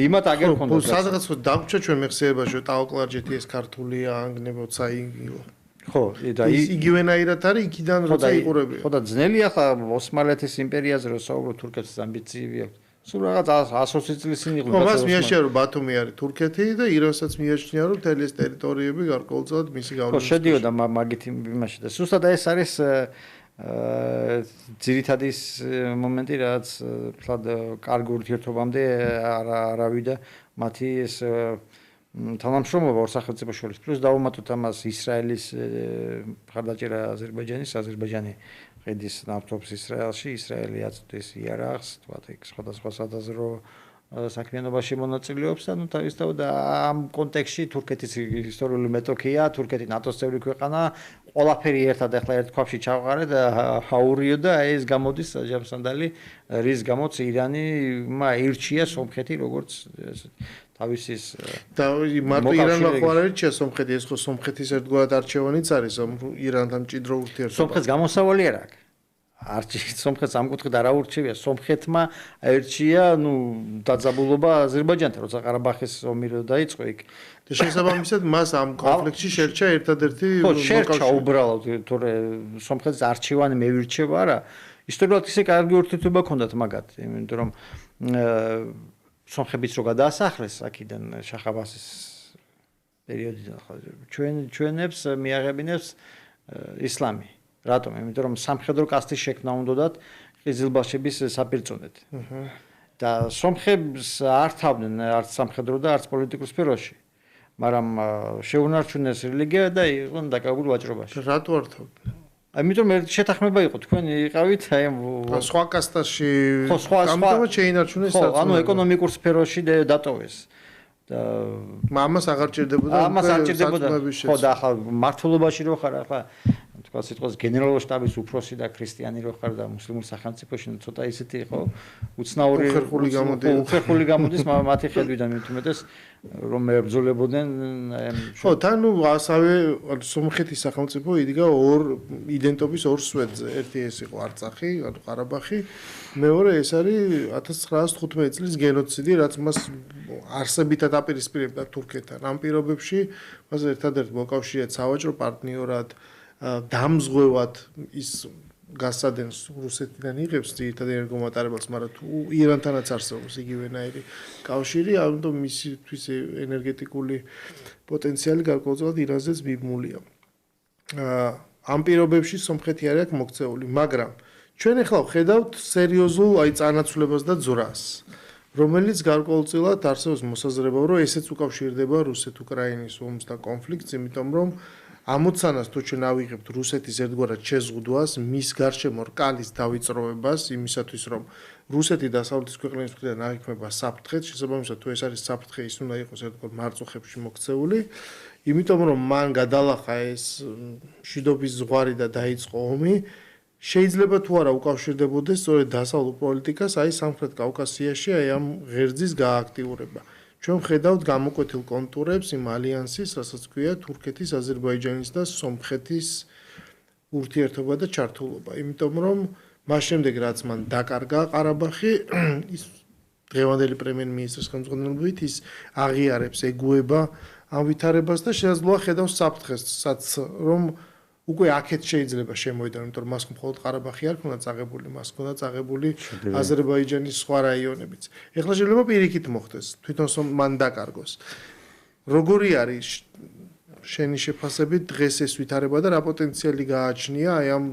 იმათ აგერ ხონდა. ხო, სადღაც დაგვრჩა ჩვენ მეხსიერებაში, ტაოკლარჯეთი ეს ქართულია, ანგნებოცა იგივე. ხო, და იგივენაირად არის იქიდან როცა იყურებია. ხო და ძნელი ახლა ოსმალეთის იმპერიაზე რო საუბრობ თურქეთის ამბიციები აქვს. სულ რაღაც 120 წლის წინ იყო. ხო, მას მიაჩნია რომ ბათუმი არის თურქეთი და ირანსაც მიაჩნია რომ მთელი ეს ტერიტორიები გარკვეულწილად მისი გავლენის. ხო, შედიოდა მაგით იმაში და სუსტად ეს არის ძირითადი მომენტი რაც თლად კარგ ურთიერთობამდე არავიდა მათი ეს თანამშრომლობა ორ სახელმწიფოს შორის. პლუს დავუმატოთ ამას ისრაელის მხარდაჭერა აზერბაიჯანი ყიდის ნავთობს ისრაელში, ისრაელი აწვდის იარაღს, თქვათ იქ სხვადასხვა სადაზრო საქმიანობაში მონაწილეობს და ნუ თავისთავად ამ კონტექსტში თურქეთის ისტორიული მეტოქია, თურქეთი ნატოს წევრი ქვეყანა, ყველაფერი ერთად ახლა ერთ ქვაბში ჩავყარეთ და აურიო და ეს გამოდის ჯამსანდალი, რის გამოც ირანი ირჩია სომხეთი როგორც თავისის და მარტო ირანმა ხო არ არჩია სომხეთი, ეს ხო სომხეთის ერთგვარად არჩევანიც არის ირანთან მჭიდრო ურთიერთობა. სომხეთს გამოსავალი არ აქვს. სომხეთს ამ კუთხით არ აურჩევია, სომხეთმა აერჩია, დაძაბულობა აზერბაიჯანთან, როცა ყარაბახის ომი დაიწყო იქ. და შესაბამისად მას ამ კონფლიქტში შერჩა ერთადერთი ხო, შერჩა უბრალოდ, თორე სომხეთის არჩევანი მევირჩევა არა. ისტორიულად ისე კარგი ურთიერთობა ჰქონდათ მაგათ, იმიტომ რომ სომხებიც რო გადაასახლეს აქედან შახ-აბასის პერიოდიდან ხო ჩვენებს მიაღებინებს ისლამი. რატომ? იმიტომ რომ სამხედრო კასტის შექმნა უნდათ ყიზილბაშების საპირწონედ. და სომხებს არ თავდნენ არც სამხედრო და არც პოლიტიკურ სფეროში. მაგრამ შეუნარჩუნეს რელიგია და იყვნენ დაკავებული ვაჭრობაში. რატო არ თავდნენ? ამიტომ შეთანხმება იყო თქვენ იყავით აი ამ სხვა კასტაში სხვა შეინარჩუნეს საწოლი. ანუ ეკონომიკურ სფეროში დატოვეს. და ამას აღარ ჭირდებოდა ხო და ახლა მართლობაში რო ხარ ახლა თქვა სიტყვას გენერალურ შტაბის უფროსი და ქრისტიანი რო ხარ და მუსლიმურ სახელმწიფოში ცოტა ისეთი იყო უცნაური უხერხული გამოდის მათი ხედვიდან მithumetes რომ მებრძოლებოდნენ ხო თან ასავე სომხეთის სახელმწიფო იდგა ორ იდენტობის ორ სვეტზე ერთი ეს იყო არცახი ანუ ყარაბაღი მეორე ეს არის 1915 წლის გენოციდი რაც მას არსებითად აპირისპირებდა თურქეთთან ამ პირობებში მას ერთადერთ მოკავშირეა სავაჭრო პარტნიორად დამზღვევად ის გასადენს რუსეთიდან იღებს ძირითადად ენერგომატარებელს, მაგრამ თუ ირანთანაც არსებობს იგივენაირი კავშირი, ამიტომ მისთვის ენერგეტიკული პოტენციალი გარკვეულწილად ირანზეც მიბმულია. ამ პირობებში სომხეთი არ აქვს მოქცეული, მაგრამ ჩვენ ახლა ვხედავთ სერიოზულ წანაცვლებას და ძრას, რომელიც გარკვეულწილად არსებობს მოსაზრება, რომ ესეც უკავშირდება რუსეთ-უკრაინის ომს და კონფლიქტს, იმიტომ რომ ამოცანას თუ ჩვენ ავიღებთ რუსეთის ერთგვარად შეზღუდვას, მის გარშემო რკალის დავიწროვებას, იმისათვის რომ რუსეთი დასავლეთის ქვეყნების მხრიდან აღიქმება საფრთხე, შესაბამისად თუ ეს არის საფრთხე, ის უნდა იყოს ერთგვარ მარწუხებში მოქცეული, იმიტომ რომ მან გადალახა ეს მშვიდობის ზღვარი და დაიწყო ომი, შეიძლება თუ არა უკავშირდებოდეს სწორედ დასავლურ პოლიტიკას, აი სამხრეთ კავკასიაში აი ამ ღერძის გააქტიურება. ჩვენ ვხედავთ გამოკვეთილ კონტურებს იმ ალიანსის, რასაც ქვია თურქეთის, აზერბაიჯანის და სომხეთის ურთიერთობა და ჩართულობა. იმიტომ რომ მას შემდეგ რაც მან დაკარგა ყარაბაღი, ის დღევანდელი პრემიერ-მინისტრის ხელმძღვანელობით ის აღიარებს, ეგუება ამ ვითარებას და შესაძლოა ხედავს საფრთხესაც, რომ უკვე აქეთ შეიძლება შემოიდან, იმიტომ რომ მას მხოლოდ ყარაბაღი არ ქონდა წაღებული, მას ქონდა წაღებული აზერბაიჯანის სხვა რაიონებიც. ეხლა შეიძლება პირიქით მოხდეს, თვითონ მან დაკარგოს. როგორი არის შენი შეფასებით დღეს ეს ვითარება და რა პოტენციალი გააჩნია აი ამ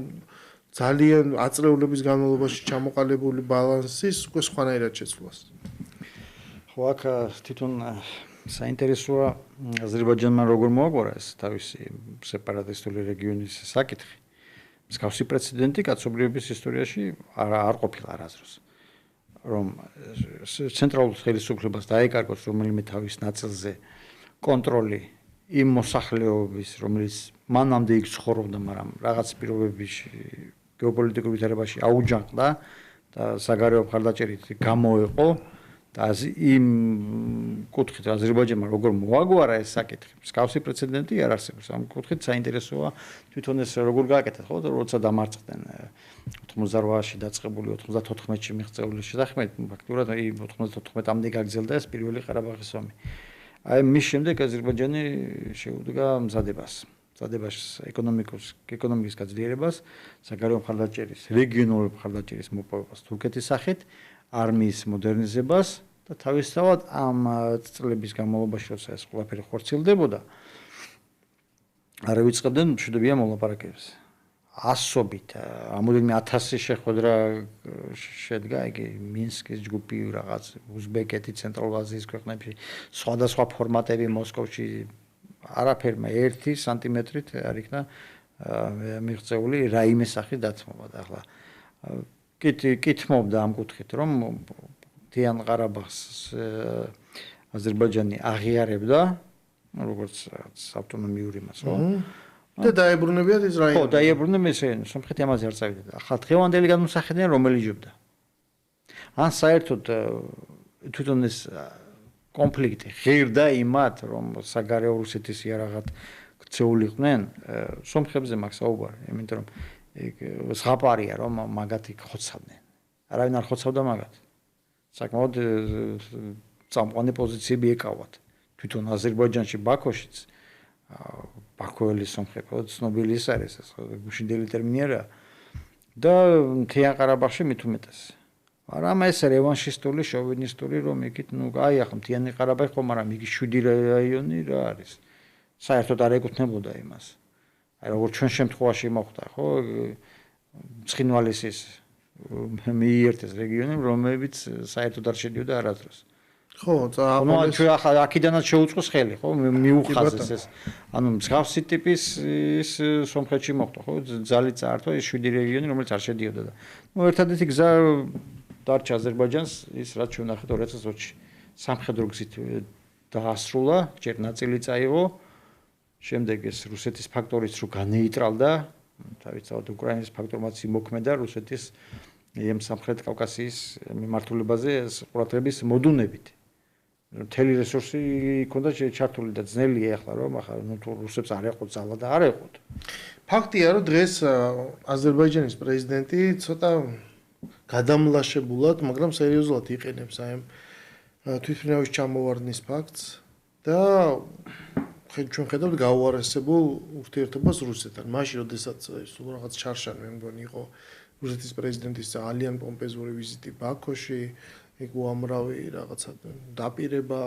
ძალიან აწრეულების განმავლობაში ჩამოყალიბებული ბალანსის უკვე სხვანაირად შეცვლას? ხო, აქ თვითონ საინტერესოა აზერბაიჯანმა როგორ მოაგვარა ეს თავისი სეპარატისტული რეგიონის საკითხი. მსგავსი პრეცედენტი კაცობრიობის ისტორიაში არ ყოფილა არასდროს. რომ ცენტრალურ ხელისუფლებას დაეკარგოს რომელიმე თავის ნაწილზე კონტროლი იმ მოსახლეობის, რომელიც მანამდე იქ ცხოვრობდა, მაგრამ რაღაც პირობებში გეოპოლიტიკურ ვითარებაში აუჯანყდა და საგარეო მხარდაჭერით გამოეყო და იმ კუთხით აზერბაიჯანმა როგორ მოაგვარა ეს საკითხი. მსგავსი პრეცედენტი არ არსებობს. ამ კუთხით საინტერესოა თვითონ ეს როგორ გააკეთა, ხო, როცა დამარცხდნენ 88-ში დაწყებული 94-ში მიღწეული შეთანხმებით, ფაქტურად 94-მდე გაგრძელდა ეს პირველი ყარაბაღის ომი. აი მის შემდეგ აზერბაიჯანი შეუდგა მზადებას ეკონომიკის გაძლიერებას, საგარეო მხარდაჭერის, რეგიონული მხარდაჭერის მოპოვებას თურქეთის სახით, არმიის მოდერნიზებას და თავისთავად ამ წლების განმავლობაში, როცა ეს ყველაფერი ხორციელდებოდა, არ ვიწყებდნენ მშვიდობიან მოლაპარაკებებს. ასობით, ამოდენიმე 1000 შეხვედრა შედგა, იგი მინსკის ჯგუფი, რაღაც უზბეკეთი, ცენტრალურ აზიის ქვეყნებში, სხვადასხვა ფორმატები მოსკოვში არაფერმა 1 სანტიმეტრით არ იქნა მიღწეული რაიმე სახის დათმობა და ახლა კითმობდა ამ კუთხით, რომ მთიან ყარაბაღს აზერბაიჯანი აღიარებდა, როგორც ავტონომიური მას, ხო? და დაებრუნებიათ ის რაიონი. ხო, დაებრუნებიათ ეს სომხეთი ამაზე არ წავიდა. ახლა დღევანდელი გადმოსახედიდან რომელი ჯობდა? ან საერთოდ თვითონ ეს კონფლიქტი ღირდა იმათ, რომ საგარეო რუსეთის იარაღად ქცეულიყვნენ, სომხებზე მაქვს საუბარი, იმიტომ რომ ზღაპარია რომ მაგათი ხოცავდნენ. არავინ არ ხოცავდა მაგათ. საკმაოდ წამყვანი პოზიციები ეკავათ. თვითონ აზერბაიჯანში ბაქოშიც ბაქოელი სომხები, ცნობილი ის არის, ეს გუშინდელი ტერმინი არა. და მთიან ყარაბაღში მით უმეტეს. მაგრამ ეს რევანშისტული, შოვინისტული რომ იქით, აი ახლა მთიანი ყარაბაღი ხო, მაგრამ იგი 7 რაიონი რა არის. საერთოდ არ ეკუთვნებოდა იმას. აი როგორც ჩვენ შემთხვევაში მოხდა, ხო? ცხინვალის ის მიიერტეს რეგიონი, რომელიც საერთოდ არ შედიოდა არასდროს. ხო, ანუ ჩვენ ახლა აქიდანაც შეუწყოს ხელი, ხო, მიუხაზეს ეს. ანუ მსგავსი ტიპის ის სომხეთში მოხდა, ხო, ძალით წაართვა ეს 7 რეგიონი, რომელიც არ შედიოდა და ნუ ერთადერთი გზა დარჩა აზერბაიჯანს ის რაც ჩვენ ნახეთ 2020-ში სამხედრო გზით დაასრულა, ჯერ ნაწილი წაიღო, შემდეგ ეს რუსეთის ფაქტორიც რო განეიტრალდა, თავისთავად უკრაინის ფაქტორმაც იმოქმედა რუსეთის იმ სამხრეთ კავკასიის მიმართულებაზე ყურადღების მოდუნებით. მთელი რესურსი იქონდა ჩართული და ძნელია ახლა რომ ახლა ნუ რუსებს არ ეყოთ ძალა და არ ეყოთ. ფაქტია რომ დღეს აზერბაიჯანის პრეზიდენტი ცოტა გადამლაშებულად, მაგრამ სერიოზულად იყენებს აი თვითმფრინავის ჩამოვარდნის ფაქტს და ჩვენ ხედავთ გაუარესებულ ურთიერთობას რუსეთთან. მაშინ როდესაც სულ რაღაც ჩარშანი მე მგონი იყო რუსეთის პრეზიდენტის ძალიან პომპეზური ვიზიტი ბაქოში, იქ უამრავი რაღაცა დაპირება,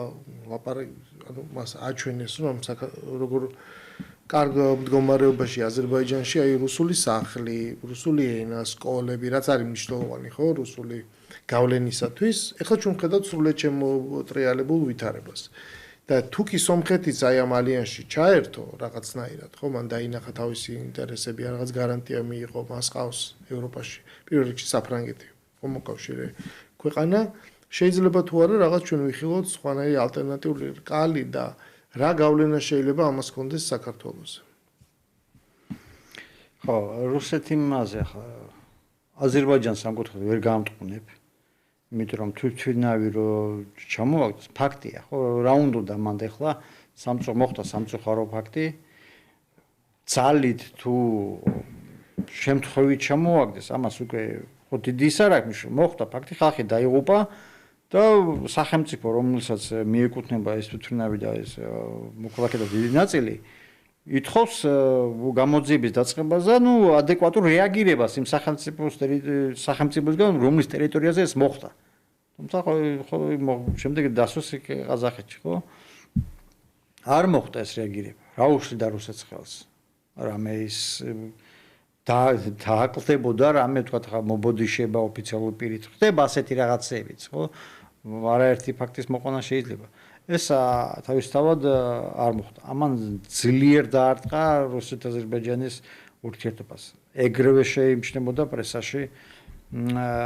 ანუ მას აჩვენეს რომ როგორ კარგ მდგომარეობაში აზერბაიჯანში აი რუსული სახლი, რუსული ენა, სკოლები, რაც არის მნიშვნელოვანი ხო, რუსული გავლენისათვის. ეხლა ჩვენ ხედავთ სრულად შემოტრიალებულ ვითარებას. და თუკი სომხეთიც აი ამ ალიანსში ჩაერთო რაღაცნაირად, ხო, მან დაინახა თავისი ინტერესები, რაღაც გარანტია მიიღო, მას ყავს ევროპაში, პირველ რიგში საფრანგეთი, ხო, მოკავშირე ქვეყანა, შეიძლება თუ არა რაღაც ჩვენ ვიხილოთ სხვანაირი ალტერნატიული რკალი და რა გავლენა შეიძლება ამას ჰქონდეს საქართველოზე. ხო, რუსეთი მასე ახლა აზერბაიჯანს სამკუთხედი ვერ გამტყუნებ. იმიტომ რომ თვითნავი რო ჩამოვაგდეს ფაქტია, ხო, რა უნდა მანდ ახლა მოხდა სამწუხარო ფაქტი. ძალით თუ შემთხვევით ჩამოვაგდეს, ამას უკვე ხო დიდი ის არ აქვს, მოხდა ფაქტი, ხალხი დაიღუპა და სახელმწიფო რომელსაც მიეკუთვნება ეს თვითნავი და ეს მოქალაქეთა დიდი ნაწილი ითხოვს გამოძიების დაწყებაზე, ნუ ადეკვატურ რეაგირებას იმ სახელმწიფოსგან, რომლის ტერიტორიაზე ეს მოხდა. თუმცა ხო შემდეგ დასვეს ყაზახეთში, ხო? არ მოხდა ეს რეაგირება. რა უშლიდა რუსეთს ხელს? რამე ის დააკლდებოდა, რამე თქვათ ხა მობოდიშება ოფიციალური პირით. ხდება ასეთი რაღაცებიც, ხო? არაერთი ფაქტის მოყვანა შეიძლება. ეს თავისთავად არ მოხდა. ამან ძლიერ დაარტყა რუსეთ-აზერბაიჯანის ურთიერთობას. ეგრევე შეიმჩნევოდა პრესაში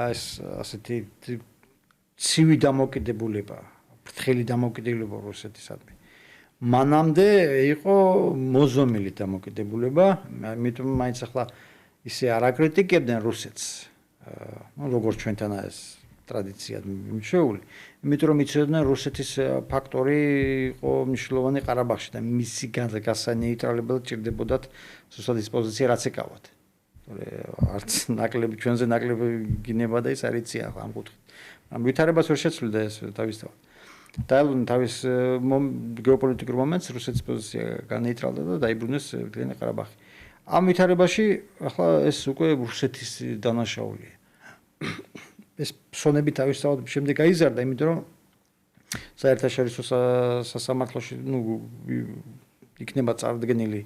ეს ასეთი ცივი დამოკიდებულება, ფრთხილი დამოკიდებულება რუსეთისადმი. მანამდე იყო მოზომილი დამოკიდებულება, ამიტომ მაინც ახლა ისე არ აკრიტიკებდნენ რუსეთს. როგორც ჩვენთან ეს ტრადიციად მიმჩეული. იმიტომ რომ იცოდნენ რუსეთის ფაქტორი იყო მნიშვნელოვანი ყარაბაღში და მისი გასანეიტრალებლად ჭირდებოდათ რუსეთის პოზიცია რაც ეკავათ. არც ნაკლები ჩვენზე ნაკლები გინება და ის არ იცია ახლა ამ კუთხით. ამ ვითარებას ვერ შეცვლიდა ეს თავისთავად. დაელვნა თავის გეოპოლიტიკურ მომენტს რუსეთის პოზიცია განეიტრალდა და დაიბრუნეს მთლიანი ყარაბაღი. ამ ვითარებაში ახლა ეს უკვე რუსეთის დანაშაულია. ეს ფსონები თავისთავად შემდეგ გაიზარდა, იმიტომ რომ საერთაშორისო სასამართლოში იქნება წარდგენილი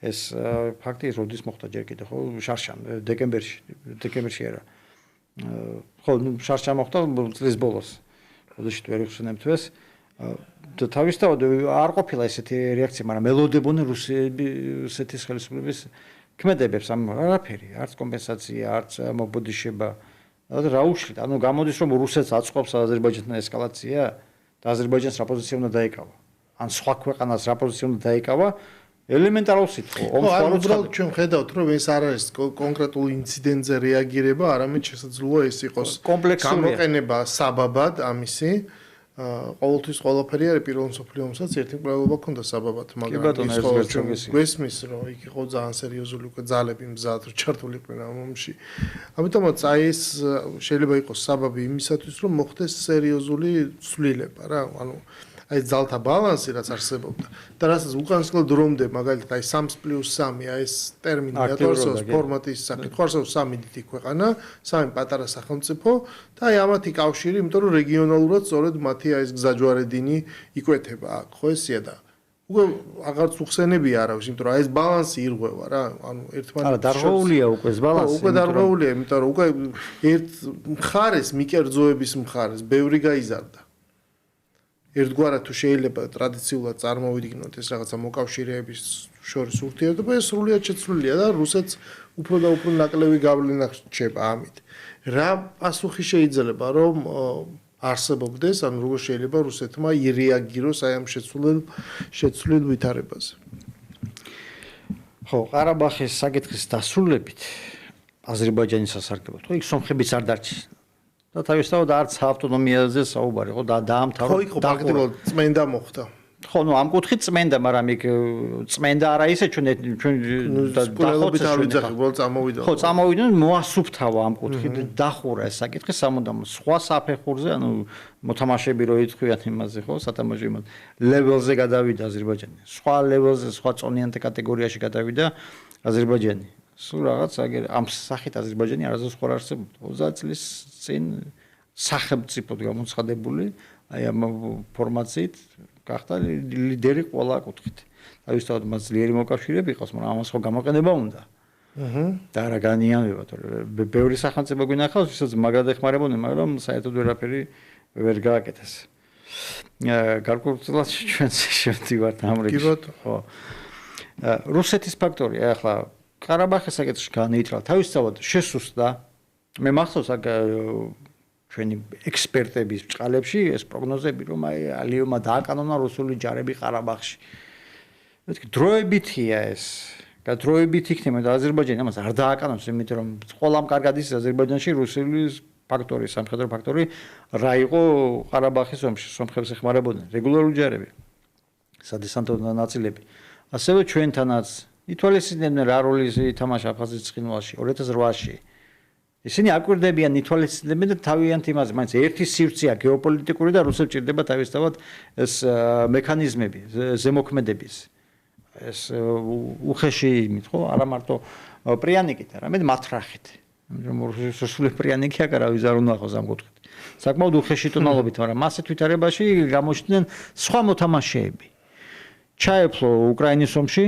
ეს ფაქტი, როდის მოხდა ჯერ კიდევ, ხო, შარშან, დეკემბერში არა. ხო, შარშან მოხდა წლის ბოლოს. როდესაც ვერ იხსენებთ ეს. და თავისთავად არ ყოფილა ესეთი რეაქცია, მაგრამ ელოდებოდნენ რუსეთის ხელისუფლების ქმედებებს ამ არაფერი, არც კომპენსაცია, არც მობოდიშება. რა უშლით, ანუ გამოდის რომ რუსეთს აწყობს აზერბაიჯანთან ესკალაცია და აზერბაიჯანს რა პოზიცია უნდა დაეკავა. ან სხვა ქვეყანას რა პოზიცია უნდა დაეკავა, ელემენტარულ სიტყვა. უბრალოდ ჩვენ ხედავთ რომ ეს არ არის კონკრეტულ ინციდენტზე რეაგირება, არამედ შესაძლოა ეს იყოს გამოყენება საბაბად ამისი. ყოველთვის ყველაფერი არის პირველ მსოფლიო ომსაც ერთი მკვლელობა ქონდა საბაბად, მაგრამ ის გვესმის რომ იქ იყო ძალიან სერიოზული უკვე ძალები მზად ჩართულიყვნენ ამ ომში. ამიტომაც აი ეს შეიძლება იყოს საბაბი იმისათვის რომ მოხდეს სერიოზული ცვლილება რა, ანუ აი ძალთა ბალანსი რაც არსებობდა და რასაც უკანასკნელ დრომდე მაგალითად აი 3+3 აი ეს ტერმინი ატარსოს ფორმატის საკითხი არსებობს 3 დიდი ქვეყანა, 3 პატარა სახელმწიფო და აი ამათი კავშირი, იმიტომ რომ რეგიონალურად სწორედ მათი აი ეს გზაჯვარედინი იკვეთება აქ, ხო ესია და უკვე აღარც უხსენებია არავის, იმიტომ რომ აი ეს ბალანსი ირღვევა რა, ანუ ერთმანეთს არა დარღვეულია უკვე ეს ბალანსი. უკვე დარღვეულია, იმიტომ რომ უკვე ერთ მხარეს მიკერძოების მხარეს ბევრი გაიზარდა. ერთგვარად თუ შეიძლება ტრადიციულად წარმოვიდგინოთ ეს რაღაცა მოკავშირეების შორის ურთიერთობა, ეს სრულიად შეცვლილია და რუსეთს უფრო და უფრო ნაკლები გავლენა რჩება ამით. რა პასუხი შეიძლება რომ არსებობდეს, ანუ როგორ შეიძლება რუსეთმა ირეაგიროს აი ამ შეცვლილ ვითარებაზე. ხო, ყარაბაღის საკითხის დასრულებით აზერბაიჯანის სასარგებლოდ, ხო, იქ სომხებიც არ დარჩეს. და თავისთავად არც ავტონომიაზე საუბარი, ხო, დაამთავრა. ხო, პრაქტიკულად წმენდა მოხდა. ხო, ნუ ამ კუთხით წმენდა, მაგრამ იქ წმენდა არა ისე ჩვენ დაახლოებით არ ვიძახი, უბრალოდ წამოვიდა. ხო, წამოვიდა, მოასუფთავა ამ კუთხით, დახურა ეს საკითხი სამუდამო სხვა საფეხურზე, ანუ მოთამაშეები რო ითქვიან იმაზე, ხო, სათამაშო ლეველზე გადავიდა აზერბაიჯანი. სხვა ლეველზე, სხვა წონიანთა კატეგორიაში გადავიდა აზერბაიჯანი. სულ რაღაც ამ სახით აზერბაიჯანი არასდროს ხარ არსებობდა. 30 წლის წინ სახელმწიფოდ გამოცხადებული აი ამ ფორმაციით გახდა ლიდერი ყველა კუთხით. თავისთავად მას ძლიერი მოკავშირეები ყავს, მაგრამ ამას ხო გამოყენება უნდა. და რა განიანება, თორემ ბევრი სახელმწიფო გვინახავს, ვისაც მაგრად ეხმარებოდნენ, მაგრამ საერთოდ ვერაფერი ვერ გააკეთეს. გარკვეულად ჩვენც შევდივართ ამ რიგში. ხო. რუსეთის ფაქტორია ახლა ყარაბაღის საკითხში განეიტრალა თავისთავად შესუსტდა. მე მახსოვს აქ ჩვენი ექსპერტების ბჭყალებში ეს პროგნოზები რომ აი ალიევმა დააკანონა რუსული ჯარები ყარაბაღში. მეთქი დროებითია ეს. დროებით იქნება და აზერბაიჯანი ამას არ დააკანონს, იმიტომ რომ ყველამ კარგად ის აზერბაიჯანში რუსული ფაქტორი, სამხედრო ფაქტორი რა იყო ყარაბაღის ომში, სომხებს ეხმარებოდნენ რეგულარული ჯარები. სადესანტო ნაწილები. ასევე ჩვენთანაც ითვალისწინებდნენ რა როლი ითამაშა აფხაზეთის ცხინვალში 2008-ში. ისინი აკვირდებიან ითვალისწინებენ და თავიანთ იმაზე, მაინც ერთი სივრცეა გეოპოლიტიკური და რუსებს ჭირდება თავისთავად ეს მექანიზმები, ზემოქმედების. ეს უხეში იმით, ხო, არა მარტო პრიანიკით, არამედ მათრახით. რუსული პრიანიკი აქ რა ვიზარ უნდა ახოს ამ კუთხით. საკმაოდ უხეში ტონალობით, მაგრამ ასეთ ვითარებაში გამოჩნდნენ სხვა მოთამაშეები. ჩაეფლო უკრაინის ომში,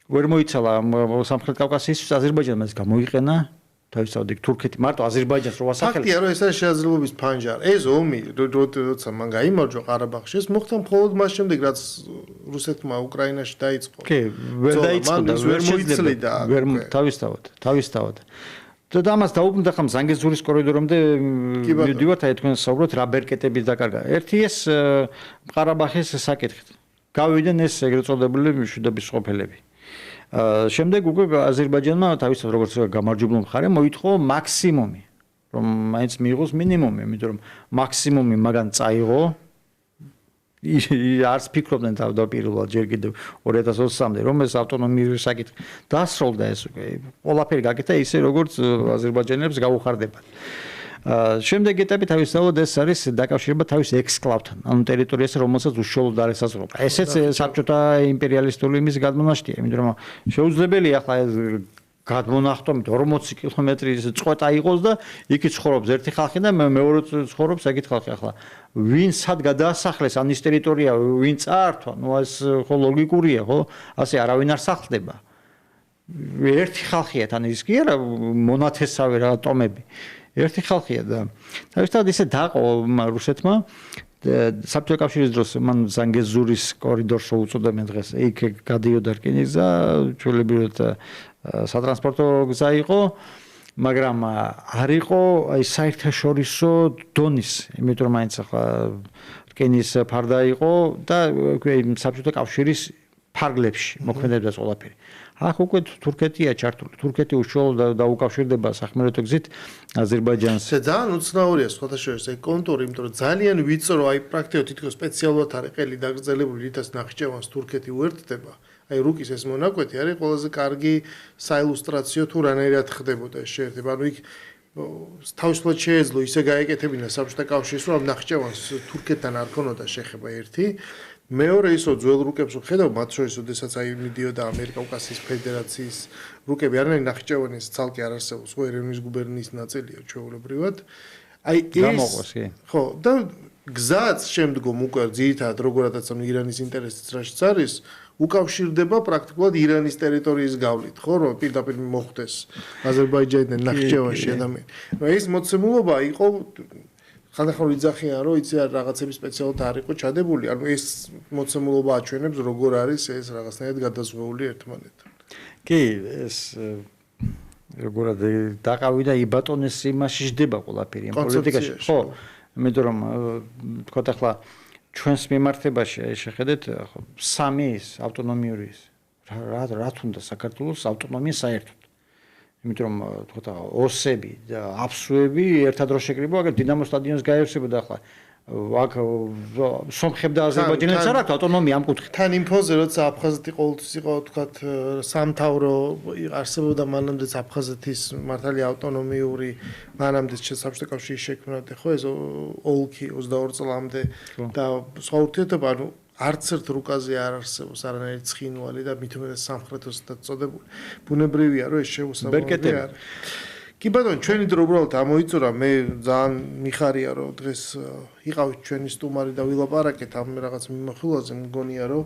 ვერ მოიცალა სამხრეთ კავკასიის აზერბაიჯანმა ეს გამოიყენა. თავისთავად იქ თურქეთი მარტო აზერბაიჯანს რო ასახელა. ფაქტია რომ ეს არის შესაძლებლობის ფანჯარი. ეს ომი როცა მან გაიმარჯვა ყარაბაღში, ეს მოხდა მხოლოდ მას შემდეგ, რაც რუსეთმა უკრაინაში დაიწყო. კი, ვერ დაიწყო და ვერ მოიცლიდა. ვერ თავისთავად. და ამას დაუბრუნდა ხომ ზანგეზურის კორიდორამდე მივდივართ აი თქვენ საუბრობთ რა ბერკეტების დაკარგვა. ერთი ეს ყარაბაღის საკითხით. გავიდნენ ეს ეგრეთ წოდებული მშვიდობის სოფელები. შემდეგ უკვე აზერბაიჯანმა თავისთავად როგორც გამარჯვებული მხარე მოითხოვა მაქსიმუმი, რომ მაინც მიიღოს მინიმუმი, იმიტომ რომ მაქსიმუმი მაგან წაიღო. არც ფიქრობდნენ თავდაპირველად ჯერ კიდევ 2020-მდე რომ ეს ავტონომიური საკითხი დასრულდა ეს უკვე ყველაფერი გაკეთა ისე როგორც აზერბაიჯანელებს გაუხარდებათ. შემდეგ ეტაპი თავისთავად ეს არის დაკავშირება თავის ექსკლავთან, ანუ ტერიტორიას, რომელსაც უშუალოდ არ ესაზღვრება. ესეც საბჭოთა იმპერიალისტური იმის გადმონაშთია, იმიტომ რომ შეუძლებელია ახლა ეს გადმონახტომით 40 კილომეტრის წყვეტა იყოს და იქით ცხოვრობს ერთი ხალხი და მეორე ცხოვრობს ეგეთ ხალხი. ახლა ვინ სად გადაასახლეს ან ის ტერიტორია ვინ წაართვა, ნუ ეს ხო ლოგიკურია, ხო? ასე არავინ არ სახლდება. ერთი ხალხია თან ის კი არა მონათესავე რა ტომები. ერთი ხალხია და თავისთავად ისე დაყო რუსეთმა საბჭოთა კავშირის დროს მან ზანგეზურის კორიდორს უწოდებენ დღეს. იქ გადიოდა რკინიგზა, ჩვეულებრივად სატრანსპორტო გზა იყო, მაგრამ არ იყო აი საერთაშორისო დონის, იმიტომ რომ მაინც ახლა რკინის ფარდა იყო და საბჭოთა კავშირის ფარგლებში მოქმედებდა ყველაფერი. აქ უკვე თურქეთია ჩართული. თურქეთი უშუალოდ დაუკავშირდება სახმელეთო გზით აზერბაიჯანს. ძალიან უცნაურია სხვათა შორის ეს კონტური, იმიტომ რომ ძალიან ვიწრო, აი პრაქტიკულად თითქოს სპეციალურად არის ყელი დაგრძელებული, რითაც ნახიჩევანს თურქეთი უერთდება. აი რუკის ეს მონაკვეთი არის ყველაზე კარგი საილუსტრაციო თუ რანაირად ხდებოდა ეს შეერთება. ანუ იქ თავისუფლად შეეძლო ისე გაეკეთებინა საბჭოთა კავშირის, რომ ნახიჩევანს თურქეთთან არ ქონოდა შეხება ერთი. მეორე ისო ძველ რუკებს ვხედავ, მათ შორის ოდესაც აი მიდიოდა ამერიკა-კავკასიის ფედერაციის რუკები, არანაირი ნახიჩევანის ცალკე არ არსებობს, ხო ერევნის გუბერნიის ნაწილია ჩვეულებრივად. აი გამოყვეს კი. ხო, და გზაც შემდგომ უკვე ძირითადად როგორადაც ამ ირანის ინტერესიც რაშიც არის, უკავშირდება პრაქტიკულად ირანის ტერიტორიის გავლით, ხო, რომ პირდაპირ მოხდეს აზერბაიჯანიდან ნახიჩევანში ადამიანი. ეს მოცემულობა იყო ხანდახან იძახიან რომ იცი რაღაცები სპეციალურად არ იყო ჩადებული, ანუ ეს მოცემულობა აჩვენებს როგორ არის ეს რაღაცნაირად გადაზღვეული ერთმანეთთან. კი, ეს როგორად დაყავი და იბატონეს იმაში ჯდება ყველაფერი ამ პოლიტიკაში. ხო, იმიტომ რომ თქვა ახლა ჩვენს მიმართებაში შეხედეთ ხო სამი ავტონომიური რა თუნდა საქართველოს ავტონომია საერთოდ. იმიტომ რომ თქვა ოსები და აფსუები ერთად რო შეკრიბო, აგერ დინამო სტადიონს გაევსებოდა ახლა აქ სომხებ და აზერბაიჯანელებს არ აქვს ავტონომია ამ კუთხით. თან ინფოზე როცა აფხაზეთი ყოველთვის იყო თქვა სამთავრო არსებობდა მანამდეც აფხაზეთის მართალი ავტონომიური მანამდეც საბჭოთა კავშირის შექმნამდე ხო ეს ოლქი 22 წლამდე და სხვა ურთიერთობა ანუ არც ერთ რუკაზე არ არსებობს არანაირი ცხინვალი და მით უმეტეს სამხრეთ ოსტატ წოდებული. ბუნებრივია რომ ეს შეუსაბამოდი არ. კი ბატონო, ჩვენი დრო უბრალოდ ამოიწურა, მე ძალიან მიხარია რომ დღეს იყავით ჩვენი სტუმარი და ვილაპარაკეთ ამ რაღაც მიმოხილვაზე, მგონია რომ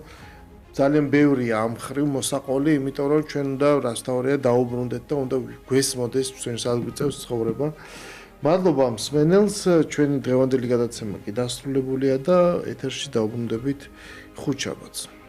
ძალიან ბევრია ამ ხრივ მოსაყოლი, იმიტომ რომ ჩვენ უნდა რასთავარია დაუბრუნდეთ და უნდა გვესმოდეს ჩვენ საერთოდ ცხოვრება. მადლობა მსმენელს, ჩვენი დღევანდელი გადაცემა კი დასრულებულია და ეთერში დაუბრუნდებით ხუთშაბათს.